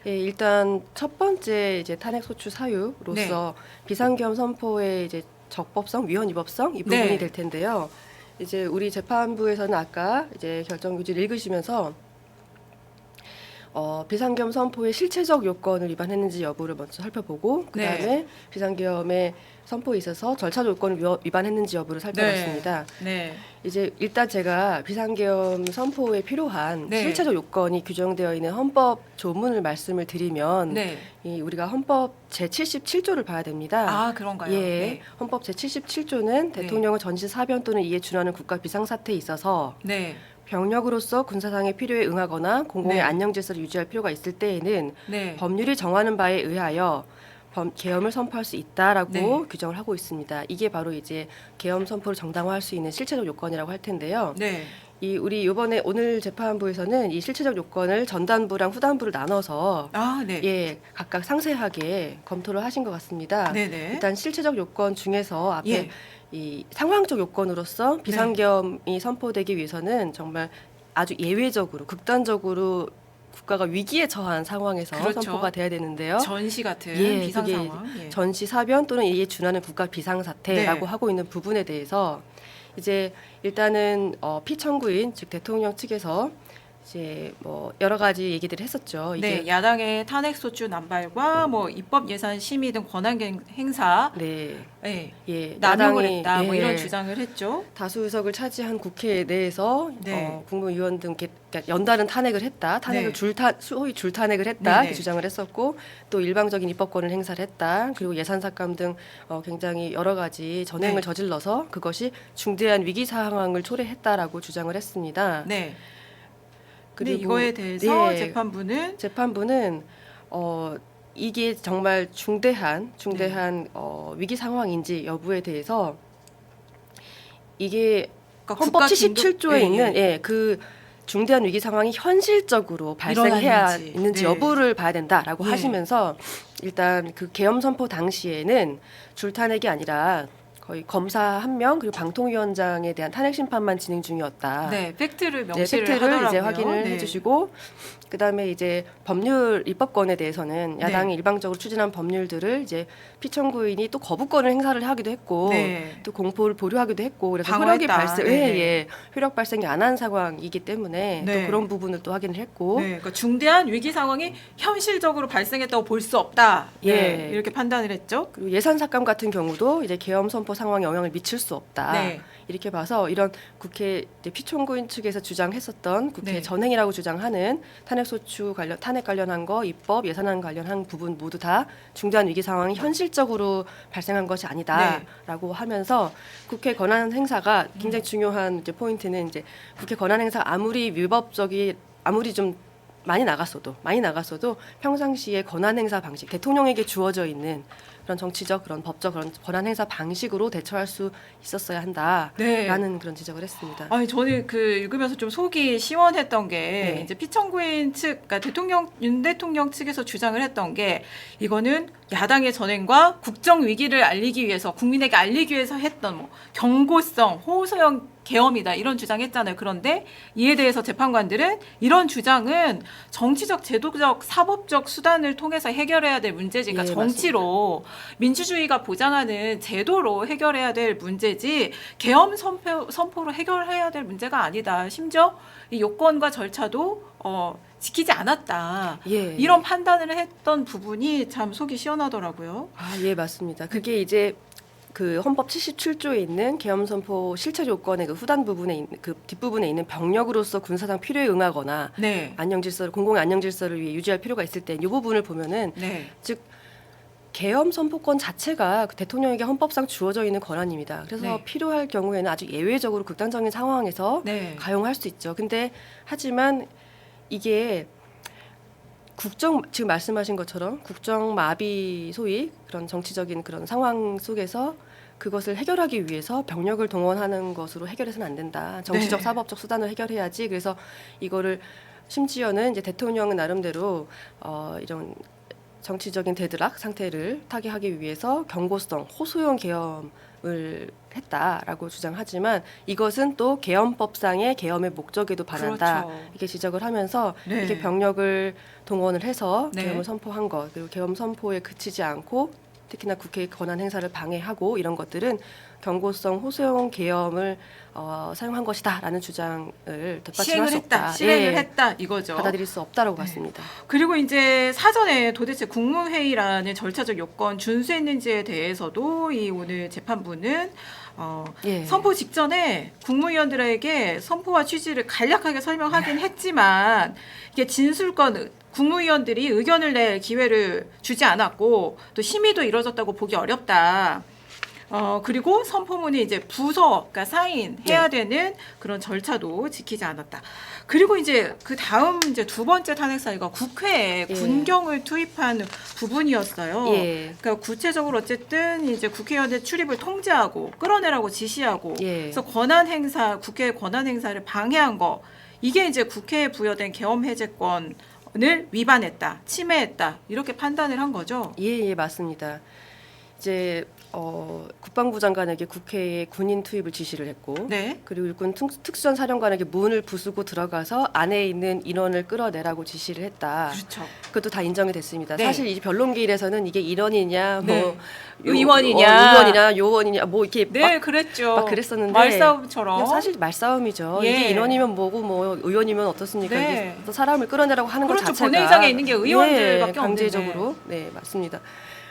예, 일단 첫 번째 이제 탄핵 소추 사유로서 비상계엄 선포의 이제 적법성, 위헌 위법성 이 부분이 네. 될 텐데요. 이제 우리 재판부에서는 아까 이제 결정 유지를 읽으시면서 비상계엄 선포의 실체적 요건을 위반했는지 여부를 먼저 살펴보고 그다음에 네. 비상계엄의 선포에 있어서 절차 조건을 위반했는지 여부를 살펴봤습니다. 네. 이제 일단 제가 비상계엄 선포에 필요한 네. 실체적 요건이 규정되어 있는 헌법 조문을 말씀을 드리면 네. 이 우리가 헌법 제77조를 봐야 됩니다. 아, 그런가요? 예, 네. 헌법 제77조는 대통령은 전시 사변 또는 이에 준하는 국가 비상사태에 있어서 네. 병력으로서 군사상의 필요에 응하거나 공공의 네. 안녕 질서를 유지할 필요가 있을 때에는 네. 법률이 정하는 바에 의하여 계엄을 선포할 수 있다라고 네. 규정을 하고 있습니다. 이게 바로 이제 계엄 선포를 정당화할 수 있는 실체적 요건이라고 할 텐데요. 네. 우리 이번에 오늘 재판부에서는 이 실체적 요건을 전단부랑 후단부를 나눠서 아, 네. 예 각각 상세하게 검토를 하신 것 같습니다. 네네. 일단 실체적 요건 중에서 앞에 예. 이 상황적 요건으로서 비상계엄이 선포되기 위해서는 정말 아주 예외적으로 극단적으로 국가가 위기에 처한 상황에서 그렇죠. 선포가 돼야 되는데요. 전시 같은 예, 비상 그게 상황. 예. 전시 사변 또는 이에 준하는 국가 비상사태라고 네. 하고 있는 부분에 대해서 이제 일단은 피청구인 즉 대통령 측에서 이제 뭐 여러 가지 얘기들을 했었죠. 이게 네, 야당의 탄핵 소추 남발과 뭐 입법 예산 심의 등 권한 행사, 네, 예, 예, 남용을 야당이, 했다, 뭐 예, 이런 주장을 했죠. 다수 의석을 차지한 국회 내에서 네. 국무위원 등 그러니까 연달은 탄핵을 했다, 탄핵을 네. 소위 줄탄핵을 했다 네네. 이렇게 주장을 했었고 또 일방적인 입법권을 행사를 했다. 그리고 예산 삭감 등 굉장히 여러 가지 전횡을 네. 저질러서 그것이 중대한 위기 상황을 초래했다라고 주장을 했습니다. 네. 근데 그리고 이거에 대해서 예, 재판부는 이게 정말 중대한 네. 위기 상황인지 여부에 대해서 이게 그러니까 헌법 국가 긴급- 77조에 예, 있는 예. 예, 그 중대한 위기 상황이 현실적으로 발생해야 일어났는지. 있는지 네. 여부를 봐야 된다라고 예. 하시면서 일단 그 계엄 선포 당시에는 줄탄핵이 아니라 거의 검사 1명 그리고 방통위원장에 대한 탄핵 심판만 진행 중이었다. 네, 팩트를 네, 명시를 팩트를 하더라고요. 이제 확인을 네. 해주시고 그다음에 이제 법률 입법권에 대해서는 야당이 네. 일방적으로 추진한 법률들을 이제 피청구인이 또 거부권을 행사를 하기도 했고 네. 또 공포를 보류하기도 했고 그래서 방어했다. 효력이 발생, 네네. 예, 효력 발생이 안 한 상황이기 때문에 네. 또 그런 부분을 또 확인을 했고 네, 그러니까 중대한 위기 상황이 현실적으로 발생했다고 볼 수 없다. 예. 네, 이렇게 판단을 했죠. 그리고 예산 삭감 같은 경우도 이제 계엄 선포 상황에 영향을 미칠 수 없다. 네. 이렇게 봐서 이런 국회 이제 피청구인 측에서 주장했었던 국회 네. 전행이라고 주장하는 탄핵 관련한 거, 입법 예산안 관련한 부분 모두 다 중대한 위기 상황이 현실적으로 발생한 것이 아니다라고 하면서 국회 권한 행사가 굉장히 중요한 이제 포인트는 이제 국회 권한 행사 아무리 좀 많이 나갔어도 평상시에 권한 행사 방식 대통령에게 주어져 있는 그런 정치적 그런 법적 그런 권한 행사 방식으로 대처할 수 있었어야 한다라는 네. 그런 지적을 했습니다. 아니 저는 그 읽으면서 좀 속이 시원했던 게 네. 이제 피청구인 측, 그러니까 윤 대통령 측에서 주장을 했던 게 이거는 야당의 전횡과 국정 위기를 알리기 위해서 국민에게 알리기 위해서 했던 뭐 경고성 호소형 계엄이다 이런 주장했잖아요. 그런데 이에 대해서 재판관들은 이런 주장은 정치적, 제도적, 사법적 수단을 통해서 해결해야 될 문제지. 그러니까 예, 정치로 민주주의가 보장하는 제도로 해결해야 될 문제지 계엄 선포로 해결해야 될 문제가 아니다. 심지어 이 요건과 절차도 지키지 않았다. 예. 이런 판단을 했던 부분이 참 속이 시원하더라고요. 예, 맞습니다. 그게 이제 그 헌법 77조에 있는 계엄 선포 실체 요건의 그 후단 부분에 그 뒷부분에 있는 병력으로서 군사상 필요에 응하거나 네. 공공의 안녕 질서를 위해 유지할 필요가 있을 때 이 부분을 보면은 네. 즉 계엄 선포권 자체가 그 대통령에게 헌법상 주어져 있는 권한입니다. 그래서 네. 필요할 경우에는 아주 예외적으로 극단적인 상황에서 네. 가용할 수 있죠. 근데 하지만 이게 지금 말씀하신 것처럼 국정 마비 소위 그런 정치적인 그런 상황 속에서 그것을 해결하기 위해서 병력을 동원하는 것으로 해결해서는 안 된다. 정치적 네. 사법적 수단을 해결해야지. 그래서 이거를 심지어는 이제 대통령은 나름대로 이런 정치적인 데드락 상태를 타개하기 위해서 경고성 호소형 계엄을 했다라고 주장하지만 이것은 또 계엄법상의 계엄의 목적에도 반한다. 그렇죠. 이렇게 지적을 하면서 네. 이렇게 병력을 동원을 해서 네. 계엄을 선포한 것 그리고 계엄 선포에 그치지 않고 특히나 국회의 권한 행사를 방해하고 이런 것들은 경고성 호소형 계엄을 사용한 것이다라는 주장을 덧받침할 시행을 수 했다. 없다. 실행을 예, 했다 이거죠. 받아들일 수 없다라고 네. 봤습니다. 그리고 이제 사전에 도대체 국무회의라는 절차적 요건 준수했는지에 대해서도 이 오늘 재판부는 예. 선포 직전에 국무위원들에게 선포와 취지를 간략하게 설명하긴 했지만 이게 진술권 국무위원들이 의견을 낼 기회를 주지 않았고 또 심의도 이뤄졌다고 보기 어렵다. 그리고 선포문이 이제 부서, 그러니까 사인해야 되는 그런 절차도 지키지 않았다. 그리고 이제 그 다음 이제 두 번째 탄핵 사유가 국회에 예. 군경을 투입한 부분이었어요. 예. 그러니까 구체적으로 어쨌든 이제 국회의원의 출입을 통제하고 끌어내라고 지시하고 예. 그래서 권한 행사, 국회의 권한 행사를 방해한 거 이게 이제 국회에 부여된 계엄 해제권을 위반했다, 침해했다 이렇게 판단을 한 거죠. 예, 맞습니다. 이제 국방부 장관에게 국회에 군인 투입을 지시를 했고 네. 그리고 일군 특수전 사령관에게 문을 부수고 들어가서 안에 있는 인원을 끌어내라고 지시를 했다. 그렇죠. 그것도 다 인정이 됐습니다. 네. 사실 이 변론기일에서는 이게 인원이냐, 네. 뭐 의원이냐. 의원이냐, 요원이냐, 뭐 이렇게 네, 그랬죠. 막 그랬었는데 말싸움처럼. 그냥 사실 말싸움이죠. 예. 이게 인원이면 뭐고 뭐 의원이면 어떻습니까? 네. 이게 또 사람을 끌어내라고 하는 것 그렇죠. 자체가 본회의장에 있는 게 의원들밖에 예, 강제적으로 네 맞습니다.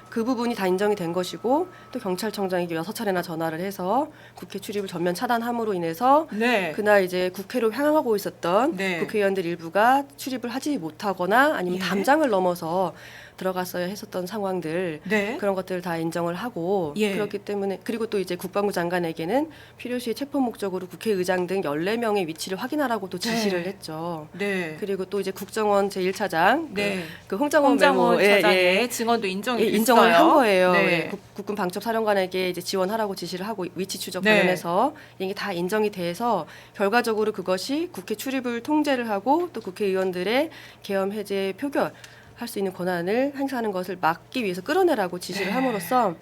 그 부분이 다 인정이 된 것이고 또 경찰청장에게 6차례나 전화를 해서 국회 출입을 전면 차단함으로 인해서 네. 그날 이제 국회로 향하고 있었던 네. 국회의원들 일부가 출입을 하지 못하거나 아니면 예. 담장을 넘어서 들어갔어야 했었던 상황들 네. 그런 것들을 다 인정을 하고 예. 그렇기 때문에 그리고 또 이제 국방부 장관에게는 필요시에 체포 목적으로 국회의장 등 14명의 위치를 확인하라고도 지시를 네. 했죠. 네. 그리고 또 이제 국정원 제1차장 네. 그 홍장원 홍장원 메모 차장의 증언도 인정이 예, 됐어요. 인정을 한 거예요. 네. 예, 국군 방첩사령관에게 이제 지원하라고 지시를 하고 위치 추적 네. 관련해서 이게 다 인정이 돼서 결과적으로 그것이 국회 출입을 통제를 하고 또 국회의원들의 계엄 해제 표결 할 수 있는 권한을 행사하는 것을 막기 위해서 끌어내라고 지시를 네. 함으로써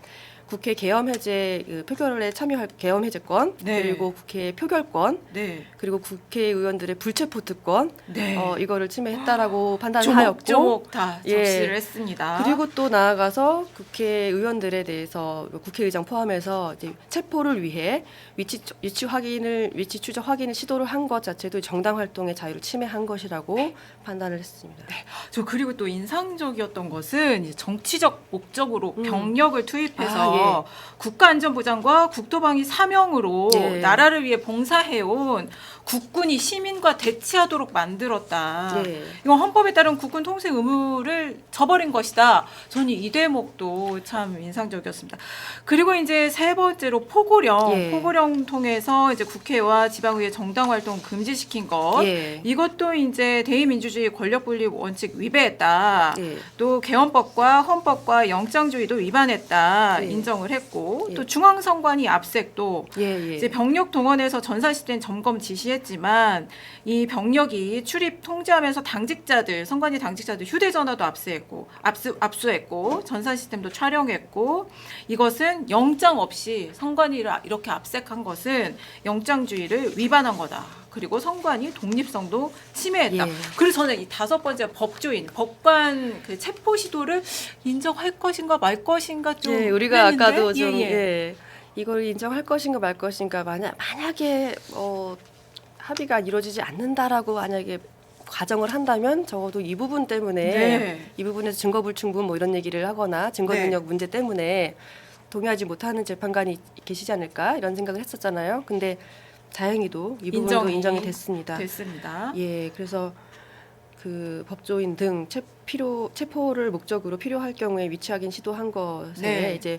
국회 계엄 해제 표결에 참여할 계엄 해제권 네. 그리고 국회 표결권 네. 그리고 국회의원들의 불체포 특권 네. 이거를 침해했다라고 판단을 하였고 조목조목 다 예. 적시를 했습니다. 그리고 또 나아가서 국회의원들에 대해서 국회의장 포함해서 이제 체포를 위해 위치 추적 확인을 시도를 한 것 자체도 정당 활동의 자유를 침해한 것이라고 판단을 했습니다. 저 그리고 또 인상적이었던 것은 이제 정치적 목적으로 병력을 투입해서 아, 국가안전부장과 국토방위 사명으로 예. 나라를 위해 봉사해온 국군이 시민과 대치하도록 만들었다. 예. 이건 헌법에 따른 국군 통생 의무를 저버린 것이다. 저는 이 대목도 참 인상적이었습니다. 그리고 이제 세 번째로 포고령, 예. 포고령 통해서 이제 국회와 지방의회 정당 활동 금지시킨 것. 예. 이것도 이제 대의민주주의 권력분립 원칙 위배했다. 예. 또 개헌법과 헌법과 영장주의도 위반했다. 예. 인정을 했고 예. 또 중앙선관위 압색도 예. 이제 병력 동원해서 전산시스템 점검 지시했지만 이 병력이 출입 통제하면서 당직자들 선관위 당직자들 휴대전화도 압수했고 전산시스템도 촬영했고 이것은 영장 없이 선관위를 이렇게 압색한 것은 영장주의를 위반한 거다. 그리고 선관위 독립성도 침해했다. 예. 그래서 저는 이 다섯 번째 법조인 법관 그 체포 시도를 인정할 것인가 말 것인가 좀 예, 우리가 그랬는데? 아까도 좀 예, 예. 예, 이걸 인정할 것인가 말 것인가 만약에 합의가 이루어지지 않는다라고 만약에 가정을 한다면 적어도 이 부분 때문에 네. 이 부분에서 증거 불충분 뭐 이런 얘기를 하거나 증거 네. 능력 문제 때문에 동의하지 못하는 재판관이 계시지 않을까 이런 생각을 했었잖아요. 근데 다행히도 이 부분도 인정이 됐습니다. 됐습니다. 예, 그래서 그 법조인 등 체포를 목적으로 필요할 경우에 위치확인 시도한 것에 네. 이제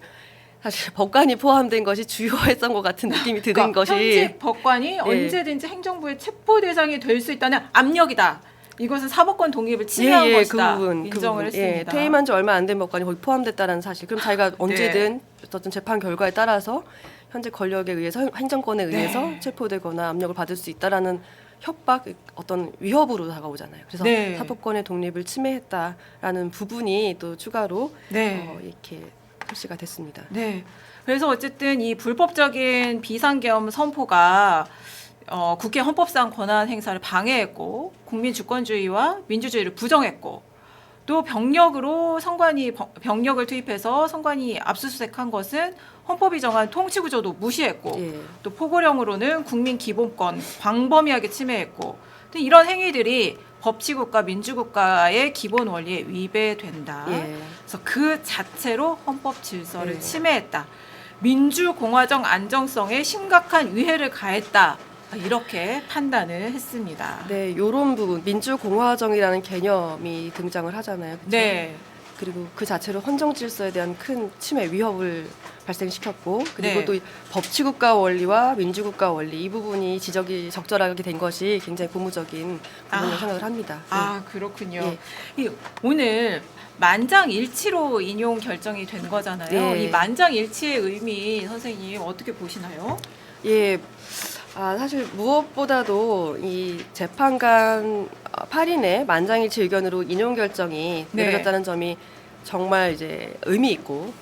사실 법관이 포함된 것이 주요했던 것 같은 느낌이 드는 그러니까 것이 현직 법관이 언제든지 행정부의 체포 대상이 될 수 있다는 압력이다. 이것은 사법권 독립을 침해한 것이다. 인정을 했습니다. 퇴임한 지 얼마 안 된 법관이 거기 포함됐다는 사실. 그럼 자기가 언제든 어떤 재판 결과에 따라서 현재 권력에 의해서 행정권에 의해서 네. 체포되거나 압력을 받을 수 있다라는 협박, 어떤 위협으로 다가오잖아요. 그래서 네. 사법권의 독립을 침해했다라는 부분이 또 추가로 네. 이렇게 표시가 됐습니다. 네. 그래서 어쨌든 이 불법적인 비상계엄 선포가 국회 헌법상 권한 행사를 방해했고 국민 주권주의와 민주주의를 부정했고 또 병력으로 선관위 병력을 투입해서 선관위 압수수색한 것은 헌법이 정한 통치구조도 무시했고 예. 또 포고령으로는 국민 기본권 광범위하게 침해했고 또 이런 행위들이 법치국가 민주국가의 기본 원리에 위배된다. 예. 그래서 그 자체로 헌법 질서를 네. 침해했다. 민주공화정 안정성에 심각한 위해를 가했다. 이렇게 판단을 했습니다. 네, 이런 부분 민주공화정이라는 개념이 등장을 하잖아요. 그쵸? 네. 그리고 그 자체로 헌정 질서에 대한 큰 침해 위협을 발생시켰고 그리고 네. 또 법치국가 원리와 민주국가 원리 이 부분이 지적이 적절하게 된 것이 굉장히 고무적인 부분이라고 생각을 합니다. 아, 그렇군요. 예. 이 오늘 만장일치로 인용 결정이 된 거잖아요. 네. 이 만장일치의 의미 선생님 어떻게 보시나요? 예. 사실 무엇보다도 이 재판관 8인의 만장일치 의견으로 인용 결정이 네. 내려졌다는 점이 정말 이제 의미 있고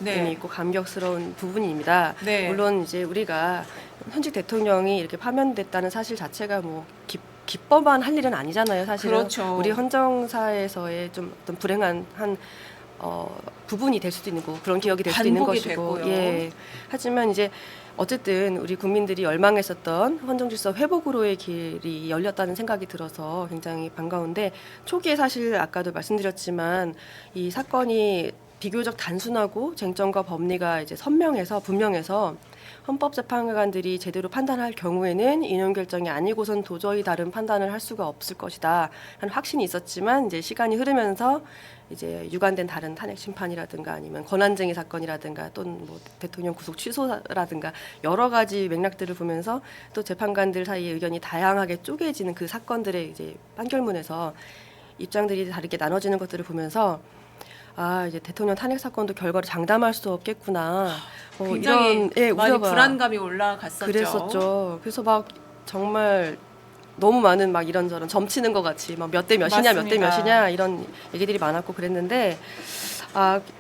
감격스러운 부분입니다. 네. 물론 이제 우리가 현직 대통령이 이렇게 파면됐다는 사실 자체가 뭐 기뻐만 할 일은 아니잖아요. 사실은 그렇죠. 우리 헌정사에서의 좀 어떤 불행한 부분이 될 수도 있는 거 그런 기억이 될 수도 있는 반복이 것이고 됐고요. 예. 하지만 이제 어쨌든 우리 국민들이 열망했었던 헌정질서 회복으로의 길이 열렸다는 생각이 들어서 굉장히 반가운데 초기에 사실 아까도 말씀드렸지만 이 사건이 비교적 단순하고 쟁점과 법리가 이제 선명해서 분명해서 헌법재판관들이 제대로 판단할 경우에는 인용 결정이 아니고선 도저히 다른 판단을 할 수가 없을 것이다 하는 확신이 있었지만 이제 시간이 흐르면서 이제 유관된 다른 탄핵 심판이라든가 아니면 권한쟁의 사건이라든가 또는 뭐 대통령 구속 취소라든가 여러 가지 맥락들을 보면서 또 재판관들 사이의 의견이 다양하게 쪼개지는 그 사건들의 이제 판결문에서 입장들이 다르게 나눠지는 것들을 보면서 이제 대통령 탄핵 사건도 결과를 장담할 수 없겠구나. 굉장히 이런 많이 우려가 불안감이 올라갔었죠. 그랬었죠. 그래서 막 정말 너무 많은 막 이런저런 점치는 것 같이 막 몇 대 몇이냐 몇 대 맞습니다. 몇이냐 이런 얘기들이 많았고 그랬는데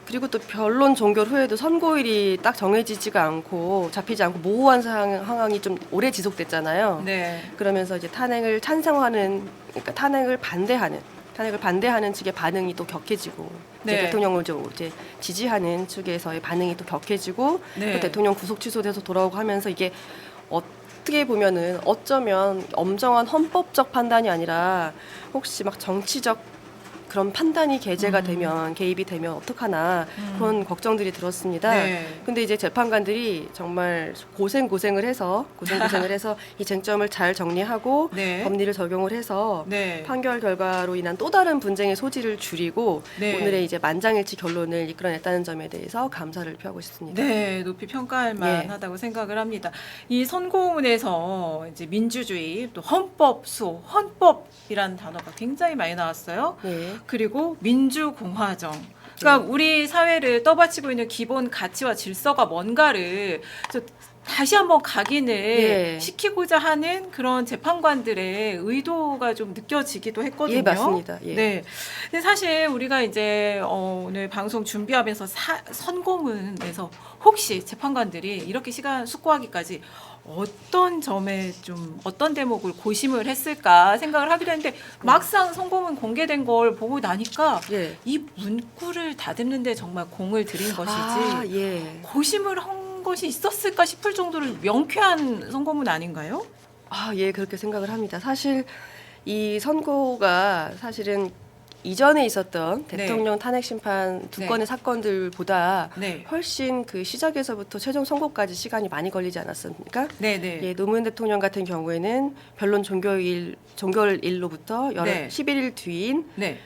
그리고 또 변론 종결 후에도 선고일이 딱 정해지지가 않고 잡히지 않고 모호한 상황이 좀 오래 지속됐잖아요. 네. 그러면서 이제 탄핵을 그러니까 탄핵을 반대하는 측의 반응이 또 격해지고 이제 네. 대통령을 좀 이제 지지하는 측에서의 반응이 또 격해지고 네. 또 대통령 구속 취소돼서 돌아오고 하면서 이게 어떻게 보면은 어쩌면 엄정한 헌법적 판단이 아니라 혹시 막 정치적 그런 판단이 개입이 되면 어떡하나 그런 걱정들이 들었습니다. 네. 근데 이제 재판관들이 정말 고생을 해서 이 쟁점을 잘 정리하고 네. 법리를 적용을 해서 네. 판결 결과로 인한 또 다른 분쟁의 소지를 줄이고 네. 오늘의 이제 만장일치 결론을 이끌어냈다는 점에 대해서 감사를 표하고 싶습니다. 네, 높이 평가할 만하다고 생각을 합니다. 이 선고문에서 이제 민주주의, 또 헌법이라는 단어가 굉장히 많이 나왔어요. 예. 그리고 민주공화정. 그러니까 우리 사회를 떠받치고 있는 기본 가치와 질서가 뭔가를 다시 한번 각인을 예. 시키고자 하는 그런 재판관들의 의도가 좀 느껴지기도 했거든요. 예, 맞습니다. 예. 네. 근데 사실 우리가 이제 오늘 방송 준비하면서 선고문에서 혹시 재판관들이 이렇게 시간 숙고하기까지 어떤 점에 좀 어떤 대목을 고심을 했을까 생각을 하기도 했는데 막상 선고문 공개된 걸 보고 나니까 예. 이 문구를 다듬는데 정말 공을 들인 것이지 예. 고심을 한 것이 있었을까 싶을 정도로 명쾌한 선고문 아닌가요? 예, 그렇게 생각을 합니다. 사실 이 선고가 사실은 이전에 있었던 네. 대통령 탄핵 심판 두 네. 건의 사건들보다 네. 훨씬 그 시작에서부터 최종 선고까지 시간이 많이 걸리지 않았습니까? 네, 네. 예, 노무현 대통령 같은 경우에는 변론 종결일로부터 네. 11일 뒤인 네.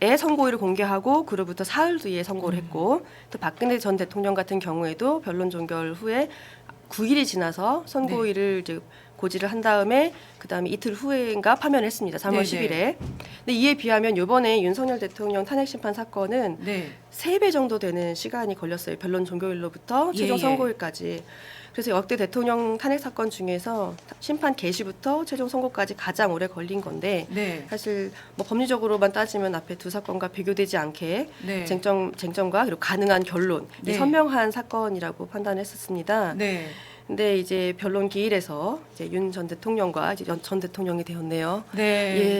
애 선고일을 공개하고 그로부터 사흘 뒤에 선고를 했고 또 박근혜 전 대통령 같은 경우에도 변론 종결 후에 9일이 지나서 선고일을 이제 고지를 한 다음에 그다음에 이틀 후에인가 파면을 했습니다. 3월 네, 10일에. 근데 이에 비하면 이번에 윤석열 대통령 탄핵 심판 사건은 네. 3배 정도 되는 시간이 걸렸어요. 변론 종결일로부터 최종 예, 예. 선고일까지. 그래서 역대 대통령 탄핵 사건 중에서 심판 개시부터 최종 선고까지 가장 오래 걸린 건데 네. 사실 뭐 법리적으로만 따지면 앞에 두 사건과 비교되지 않게 네. 쟁점과 그리고 가능한 결론 네. 선명한 사건이라고 판단했었습니다. 네. 근데 이제 변론 기일에서 이제 윤 전 대통령과 이제 전 대통령이 되었네요. 네.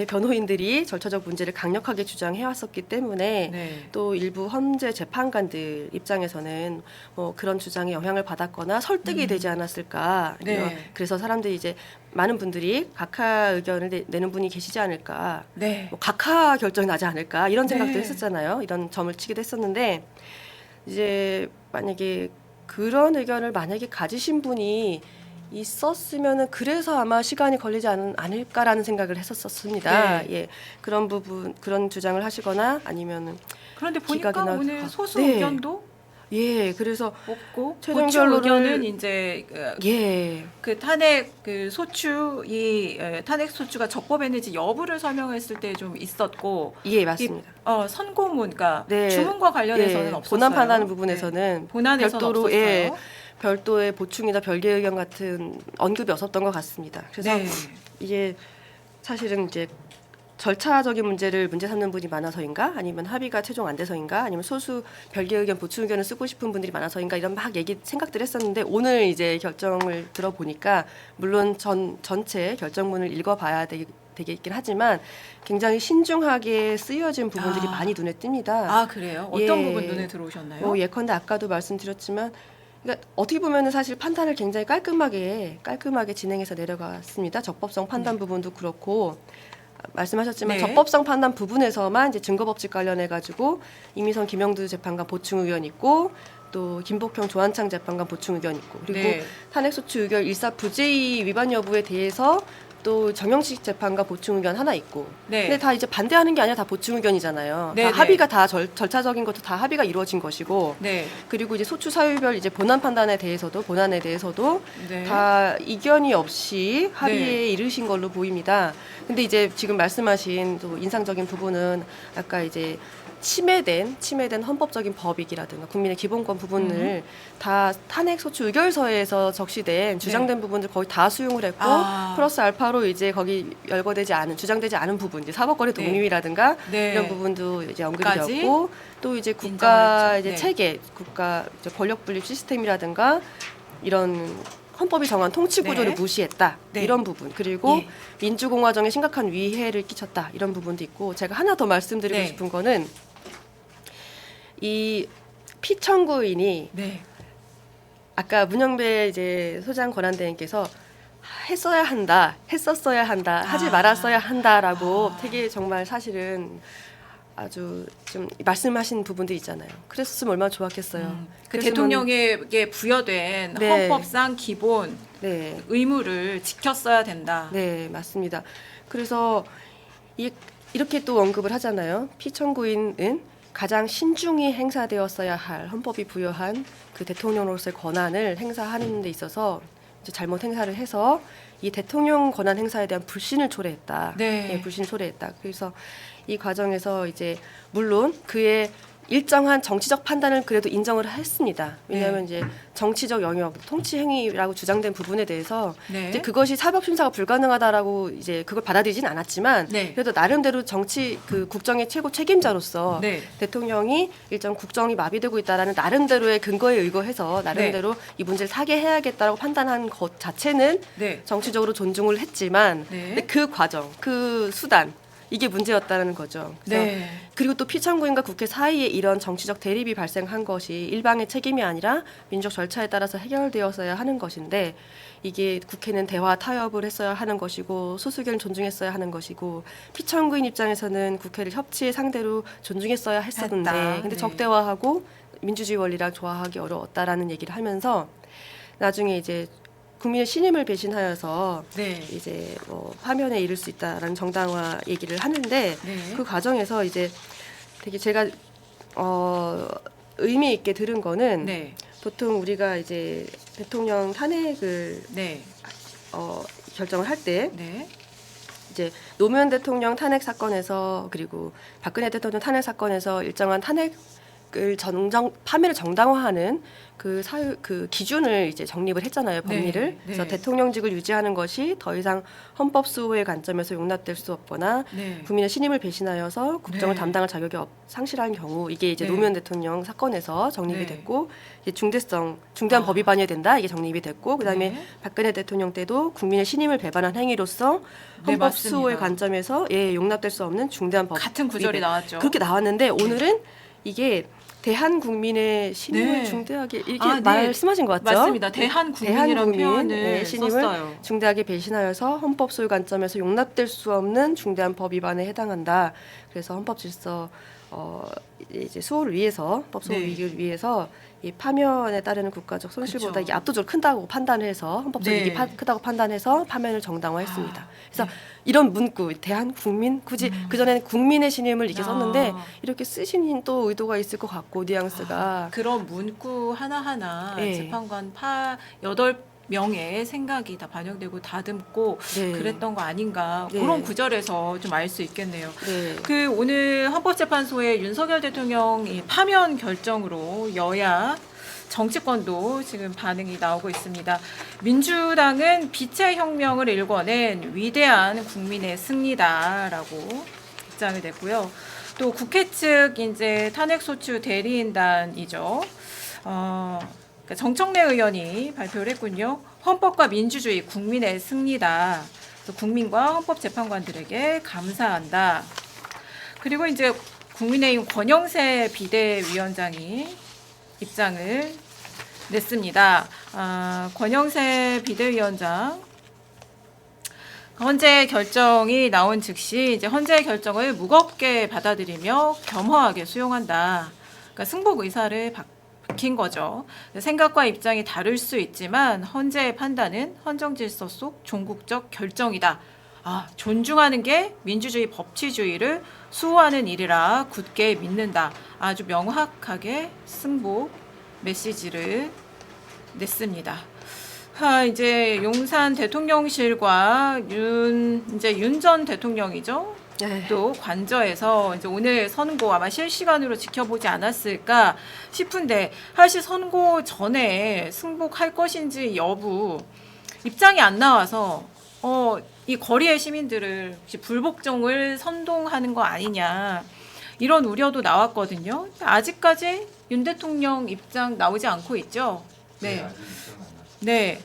예, 변호인들이 절차적 문제를 강력하게 주장해왔었기 때문에 네. 또 일부 헌재 재판관들 입장에서는 뭐 그런 주장에 영향을 받았거나 설득이 되지 않았을까. 네. 그래서 사람들이 이제 많은 분들이 각하 의견을 내는 분이 계시지 않을까. 네. 뭐 각하 결정이 나지 않을까 이런 생각도 네. 했었잖아요. 이런 점을 치기도 했었는데 이제 만약에 그런 의견을 만약에 가지신 분이 있었으면은 그래서 아마 시간이 걸리지 않을까라는 생각을 했었습니다. 네. 예, 그런 부분 그런 주장을 하시거나 아니면은 그런데 보니까 기각이나 오늘 그거. 소수 네. 의견도 예, 그래서 없고 최종 보충 결론을- 의견은 이제 예, 그 탄핵 그 소추 이 탄핵 소추가 적법했는지 여부를 설명했을 때 좀 있었고 예 맞습니다. 선고문 그러니까 네. 주문과 관련해서는 예, 없었어요. 본안 판단하는 네. 부분에서는 본안에서는 별도로, 없었어요. 예, 별도의 보충이나 별개 의견 같은 언급이 없었던 것 같습니다. 그래서 네. 이게 사실은 이제 절차적인 문제를 문제 삼는 분이 많아서인가 아니면 합의가 최종 안 돼서인가 아니면 소수 별개 의견 보충 의견을 쓰고 싶은 분들이 많아서인가 이런 막 생각들 했었는데 오늘 이제 결정을 들어보니까 물론 전체 결정문을 읽어봐야 되겠긴 하지만 굉장히 신중하게 쓰여진 부분들이 아. 많이 눈에 띕니다. 아 그래요? 어떤 예. 부분 눈에 들어오셨나요? 뭐 예컨대 아까도 말씀드렸지만 그러니까 어떻게 보면은 사실 판단을 굉장히 깔끔하게 진행해서 내려갔습니다. 적법성 판단 부분도 그렇고 말씀하셨지만 네. 적법성 판단 부분에서만 이제 증거법칙 관련해 가지고 이미선 김영두 재판관 보충 의견 있고 또 김복형 조한창 재판관 보충 의견 있고 그리고 네. 탄핵소추 의결 일사부재의 위반 여부에 대해서 또 정영식 재판관 보충 의견 하나 있고 네. 근데 다 이제 반대하는 게 아니라 다 보충 의견이잖아요. 네, 다 네. 합의가 다 절차적인 것도 다 합의가 이루어진 것이고 네. 그리고 이제 소추 사유별 이제 본안 판단에 대해서도 본안에 대해서도 네. 다 이견이 없이 합의에 네. 이르신 걸로 보입니다. 근데 이제 지금 말씀하신 또 인상적인 부분은 아까 이제 침해된 헌법적인 법익이라든가 국민의 기본권 부분을 다 탄핵 소추 의결서에서 적시된 주장된 부분들 거의 다 수용을 했고 아. 플러스 알파로 이제 거기 열거되지 않은 주장되지 않은 부분 이제 사법거래 네. 독립이라든가 네. 이런 부분도 이제 언급이 까지 되었고 또 이제 인정을 국가 했죠. 이제 네. 체계 국가 이제 권력 분립 시스템이라든가 이런 헌법이 정한 통치 구조를 네. 무시했다 네. 이런 부분 그리고 예. 민주공화정에 심각한 위해를 끼쳤다 이런 부분도 있고 제가 하나 더 말씀드리고 네. 싶은 거는 이 피청구인이 네. 아까 문영배 이제 소장 권한대행께서 했었어야 한다, 하지 아. 말았어야 한다라고 아. 되게 정말 사실은 아주 좀 말씀하신 부분도 있잖아요. 그랬으면 얼마나 좋았겠어요. 그 그랬으면- 대통령에게 부여된 네. 헌법상 기본 네, 의무를 지켰어야 된다. 네 맞습니다. 그래서 이렇게 또 언급을 하잖아요. 피청구인은 가장 신중히 행사되었어야 할 헌법이 부여한 그 대통령으로서의 권한을 행사하는 데 있어서 이제 잘못 행사를 해서 이 대통령 권한 행사에 대한 불신을 초래했다. 네. 예, 불신을 초래했다. 그래서 이 과정에서 이제 물론 그의 일정한 정치적 판단을 그래도 인정을 했습니다. 왜냐하면 이제 정치적 영역, 통치 행위라고 주장된 부분에 대해서 네. 이제 그것이 사법 심사가 불가능하다라고 이제 그걸 받아들이진 않았지만 네. 그래도 나름대로 정치 그 국정의 최고 책임자로서 네. 대통령이 일정 국정이 마비되고 있다라는 나름대로의 근거에 의거해서 나름대로 이 문제를 타개해야겠다라고 판단한 것 자체는 네. 정치적으로 존중을 했지만 네. 근데 그 과정, 그 수단 이게 문제였다는 거죠. 그래서 네. 그리고 또 피청구인과 국회 사이에 이런 정치적 대립이 발생한 것이 일방의 책임이 아니라 민족 절차에 따라서 해결되었어야 하는 것인데 이게 국회는 대화 타협을 했어야 하는 것이고 소수견을 존중했어야 하는 것이고 피청구인 입장에서는 국회를 협치의 상대로 존중했어야 했었는데 했다. 근데 네. 적대화하고 민주주의 원리랑 조화하기 어려웠다라는 얘기를 하면서 나중에 이제 국민의 신임을 배신하여서 네. 이제 뭐 파면에 이를 수 있다라는 정당화 얘기를 하는데 네. 그 과정에서 이제 되게 제가 의미 있게 들은 거는 네. 보통 우리가 이제 대통령 탄핵을 네. 결정을 할 때 네. 이제 노무현 대통령 탄핵 사건에서 그리고 박근혜 대통령 탄핵 사건에서 일정한 탄핵을 파면을 정당화하는 그 기준을 이제 정립을 했잖아요, 법리를. 네. 그래서 네. 대통령직을 유지하는 것이 더 이상 헌법 수호의 관점에서 용납될 수 없거나 네. 국민의 신임을 배신하여서 국정을 네. 담당할 자격이 상실한 경우 이게 이제 네. 노무현 대통령 사건에서 정립이 네. 됐고 이제 중대한 법이 반영이 된다 이게 정립이 됐고 그다음에 네. 박근혜 대통령 때도 국민의 신임을 배반한 행위로서 네, 헌법 맞습니다. 수호의 관점에서 용납될 수 없는 중대한 법 같은 구절이 나왔죠. 그렇게 나왔는데 오늘은 이게 대한 국민의 신임을 네. 중대하게 이렇게 아, 네. 말씀하신 것 같죠? 맞습니다. 대한국민이라는 대한국민, 표현을 신임을 썼어요. 중대하게 배신하여서 헌법 소유 관점에서 용납될 수 없는 중대한 법 위반에 해당한다. 그래서 헌법 질서 이제 수호를 위해서 헌법 수호 네. 위기를 위해서 이 파면에 따르는 국가적 손실보다 그쵸. 이게 압도적으로 큰다고 판단해서 헌법적 네. 이익이 크다고 판단해서 파면을 정당화했습니다. 아, 그래서 네. 이런 문구 대한국민 굳이 그 전에는 국민의 신임을 이렇게 아. 썼는데 이렇게 쓰신 또 의도가 있을 것 같고 뉘앙스가 그런 문구 하나하나 네. 재판관 8명의 생각이 다 반영되고 다듬고 네. 그랬던 거 아닌가 네. 그런 구절에서 좀 알 수 있겠네요. 네. 그 오늘 헌법재판소의 윤석열 대통령 이 파면 결정으로 여야 정치권도 지금 반응이 나오고 있습니다. 민주당은 빛의 혁명을 일궈낸 위대한 국민의 승리다라고 입장을 냈고요. 또 국회 측 이제 탄핵소추 대리인단이죠. 그러니까 정청래 의원이 발표를 했군요. 헌법과 민주주의 국민의 승리다. 그래서 국민과 헌법재판관들에게 감사한다. 그리고 이제 국민의힘 권영세 비대위원장이 입장을 냈습니다. 권영세 비대위원장 헌재 결정이 나온 즉시 이제 헌재 결정을 무겁게 받아들이며 겸허하게 수용한다. 그러니까 승복 의사를 밝힌 거죠. 생각과 입장이 다를 수 있지만 헌재의 판단은 헌정 질서 속 종국적 결정이다. 존중하는 게 민주주의 법치주의를 수호하는 일이라 굳게 믿는다. 아주 명확하게 승복 메시지를 냈습니다. 이제 용산 대통령실과 윤 전 대통령이죠. 네. 또 관저에서 이제 오늘 선고 아마 실시간으로 지켜보지 않았을까 싶은데 사실 선고 전에 승복할 것인지 여부 입장이 안 나와서 이 거리의 시민들을 혹시 불복종을 선동하는 거 아니냐 이런 우려도 나왔거든요. 아직까지 윤 대통령 입장 나오지 않고 있죠. 네. 네.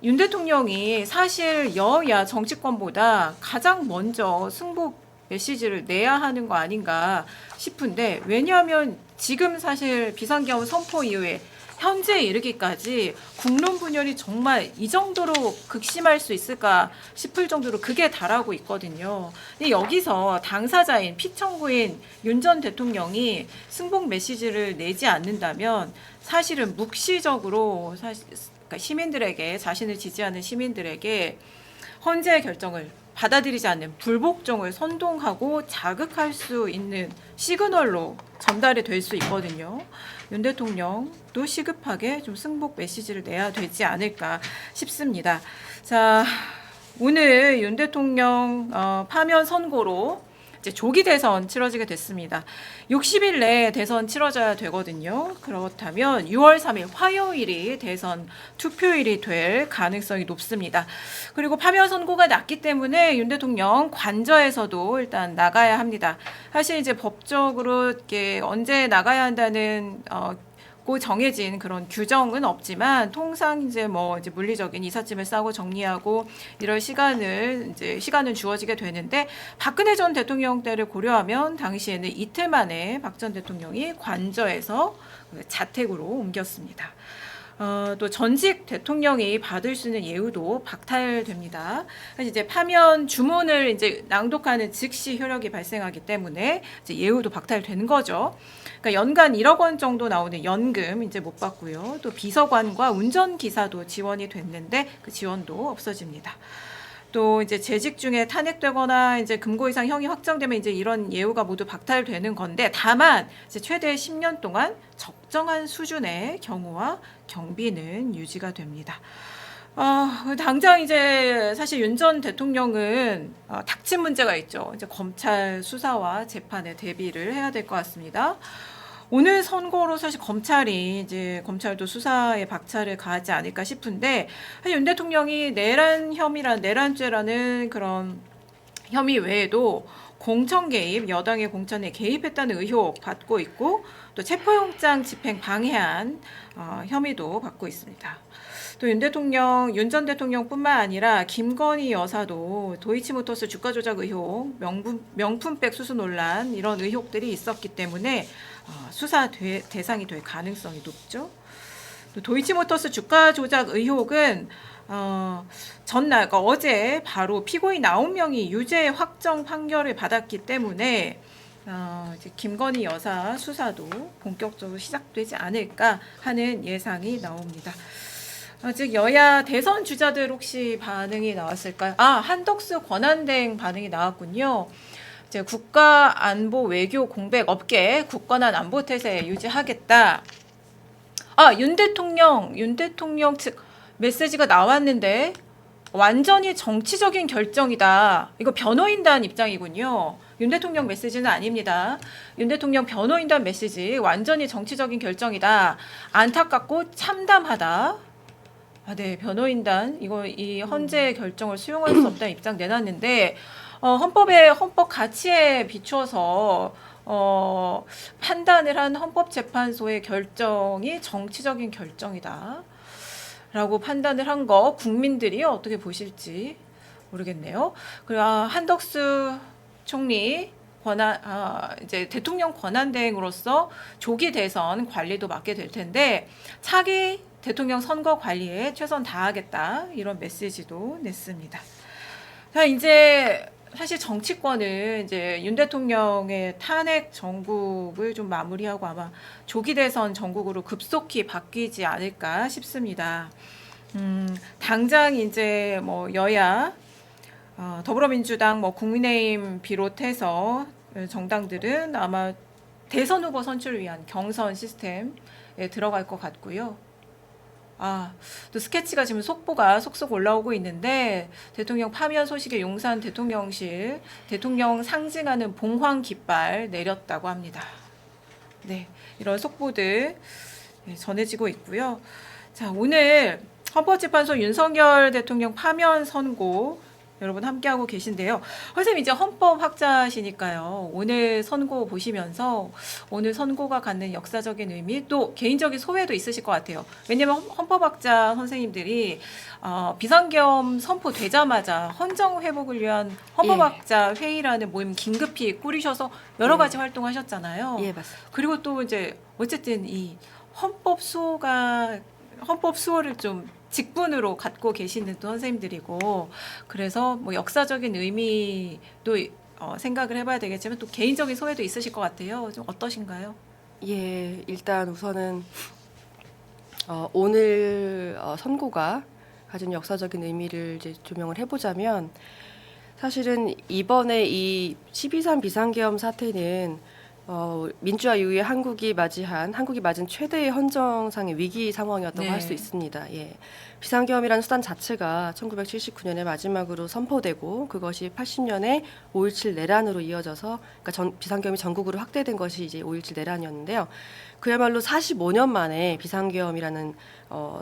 윤 대통령이 사실 여야 정치권보다 가장 먼저 승복 메시지를 내야 하는 거 아닌가 싶은데 왜냐하면 지금 사실 비상경호 선포 이후에 현재에 이르기까지 국론 분열이 정말 이 정도로 극심할 수 있을까 싶을 정도로 극에 달하고 있거든요. 근데 여기서 당사자인 피청구인 윤 전 대통령이 승복 메시지를 내지 않는다면 사실은 묵시적으로 그러니까 시민들에게 자신을 지지하는 시민들에게 헌재의 결정을 받아들이지 않는 불복종을 선동하고 자극할 수 있는 시그널로 전달이 될 수 있거든요. 윤 대통령도 시급하게 좀 승복 메시지를 내야 되지 않을까 싶습니다. 자, 오늘 윤 대통령 파면 선고로 이제 조기 대선 치러지게 됐습니다. 60일 내에 대선 치러져야 되거든요. 그렇다면 6월 3일 화요일이 대선 투표일이 될 가능성이 높습니다. 그리고 파면 선고가 났기 때문에 윤 대통령 관저에서도 일단 나가야 합니다. 사실 이제 법적으로 이렇게 언제 나가야 한다는 고 정해진 그런 규정은 없지만 통상 이제 뭐 이제 물리적인 이삿짐을 싸고 정리하고 이럴 시간은 주어지게 되는데 박근혜 전 대통령 때를 고려하면 당시에는 이틀 만에 박 전 대통령이 관저에서 자택으로 옮겼습니다. 또 전직 대통령이 받을 수 있는 예우도 박탈됩니다. 그래서 이제 파면 주문을 이제 낭독하는 즉시 효력이 발생하기 때문에 이제 예우도 박탈되는 거죠. 그러니까 연간 1억 원 정도 나오는 연금 이제 못 받고요. 또 비서관과 운전기사도 지원이 됐는데 그 지원도 없어집니다. 또 이제 재직 중에 탄핵되거나 이제 금고 이상 형이 확정되면 이제 이런 예우가 모두 박탈되는 건데 다만 이제 최대 10년 동안 적정한 수준의 경호와 경비는 유지가 됩니다. 당장 이제 사실 윤 전 대통령은 닥친 문제가 있죠. 이제 검찰 수사와 재판에 대비를 해야 될 것 같습니다. 오늘 선고로 사실 검찰도 수사에 박차를 가하지 않을까 싶은데 윤 대통령이 내란죄라는 그런 혐의 외에도 공천 개입, 여당의 공천에 개입했다는 의혹 받고 있고 또 체포영장 집행 방해한 혐의도 받고 있습니다. 또 윤 전 대통령뿐만 아니라 김건희 여사도 도이치모터스 주가 조작 의혹, 명품백 수수 논란 이런 의혹들이 있었기 때문에 수사 대상이 될 가능성이 높죠. 또 도이치모터스 주가 조작 의혹은 전날, 그러니까 어제 바로 피고인 9명이 유죄 확정 판결을 받았기 때문에 이제 김건희 여사 수사도 본격적으로 시작되지 않을까 하는 예상이 나옵니다. 즉 여야 대선 주자들 혹시 반응이 나왔을까요? 한덕수 권한대행 반응이 나왔군요. 이제 국가 안보 외교 공백 없게 굳건한 안보 태세 유지하겠다. 윤 대통령 측 메시지가 나왔는데 완전히 정치적인 결정이다. 이거 변호인단 입장이군요. 윤 대통령 메시지는 아닙니다. 윤 대통령 변호인단 메시지 완전히 정치적인 결정이다. 안타깝고 참담하다. 네, 변호인단 이 헌재의 결정을 수용할 수 없다는 입장 내놨는데 헌법 가치에 비추어서 판단을 한 헌법재판소의 결정이 정치적인 결정이다. 라고 판단을 한 거 국민들이 어떻게 보실지 모르겠네요. 그리고 한덕수 총리 이제 대통령 권한대행으로서 조기 대선 관리도 맡게 될 텐데 차기 대통령 선거 관리에 최선 다하겠다 이런 메시지도 냈습니다. 자, 이제 사실 정치권은 이제 윤 대통령의 탄핵 정국을 좀 마무리하고 아마 조기 대선 정국으로 급속히 바뀌지 않을까 싶습니다. 당장 이제 뭐 여야 더불어민주당, 국민의힘 비롯해서 정당들은 아마 대선 후보 선출을 위한 경선 시스템에 들어갈 것 같고요. 또 스케치가 지금 속보가 속속 올라오고 있는데 대통령 파면 소식에 용산 대통령실 대통령 상징하는 봉황 깃발 내렸다고 합니다. 네, 이런 속보들 전해지고 있고요. 자, 오늘 헌법재판소 윤석열 대통령 파면 선고 여러분 함께하고 계신데요. 선생님 이제 헌법학자시니까요. 오늘 선고 보시면서 오늘 선고가 갖는 역사적인 의미 또 개인적인 소회도 있으실 것 같아요. 왜냐하면 헌법학자 선생님들이 비상계엄 선포되자마자 헌정 회복을 위한 헌법학자 회의라는 모임 긴급히 꾸리셔서 여러 가지 활동하셨잖아요. 예, 맞습니다. 그리고 또 이제 어쨌든 이 헌법 수호를 좀 직분으로 갖고 계시는 또 선생님들이고 그래서 뭐 역사적인 의미도 생각을 해봐야 되겠지만 또 개인적인 소회도 있으실 것 같아요. 좀 어떠신가요? 예, 일단 우선은 오늘 선고가 가진 역사적인 의미를 이제 조명을 해보자면 사실은 이번에 이 12.3 비상계엄 사태는 민주화 이후에 한국이 맞은 최대의 헌정상의 위기 상황이었다고 네. 할 수 있습니다. 예. 비상계엄이라는 수단 자체가 1979년에 마지막으로 선포되고 그것이 80년에 5.17 내란으로 이어져서 그러니까 비상계엄이 전국으로 확대된 것이 이제 5.17 내란이었는데요. 그야말로 45년 만에 비상계엄이라는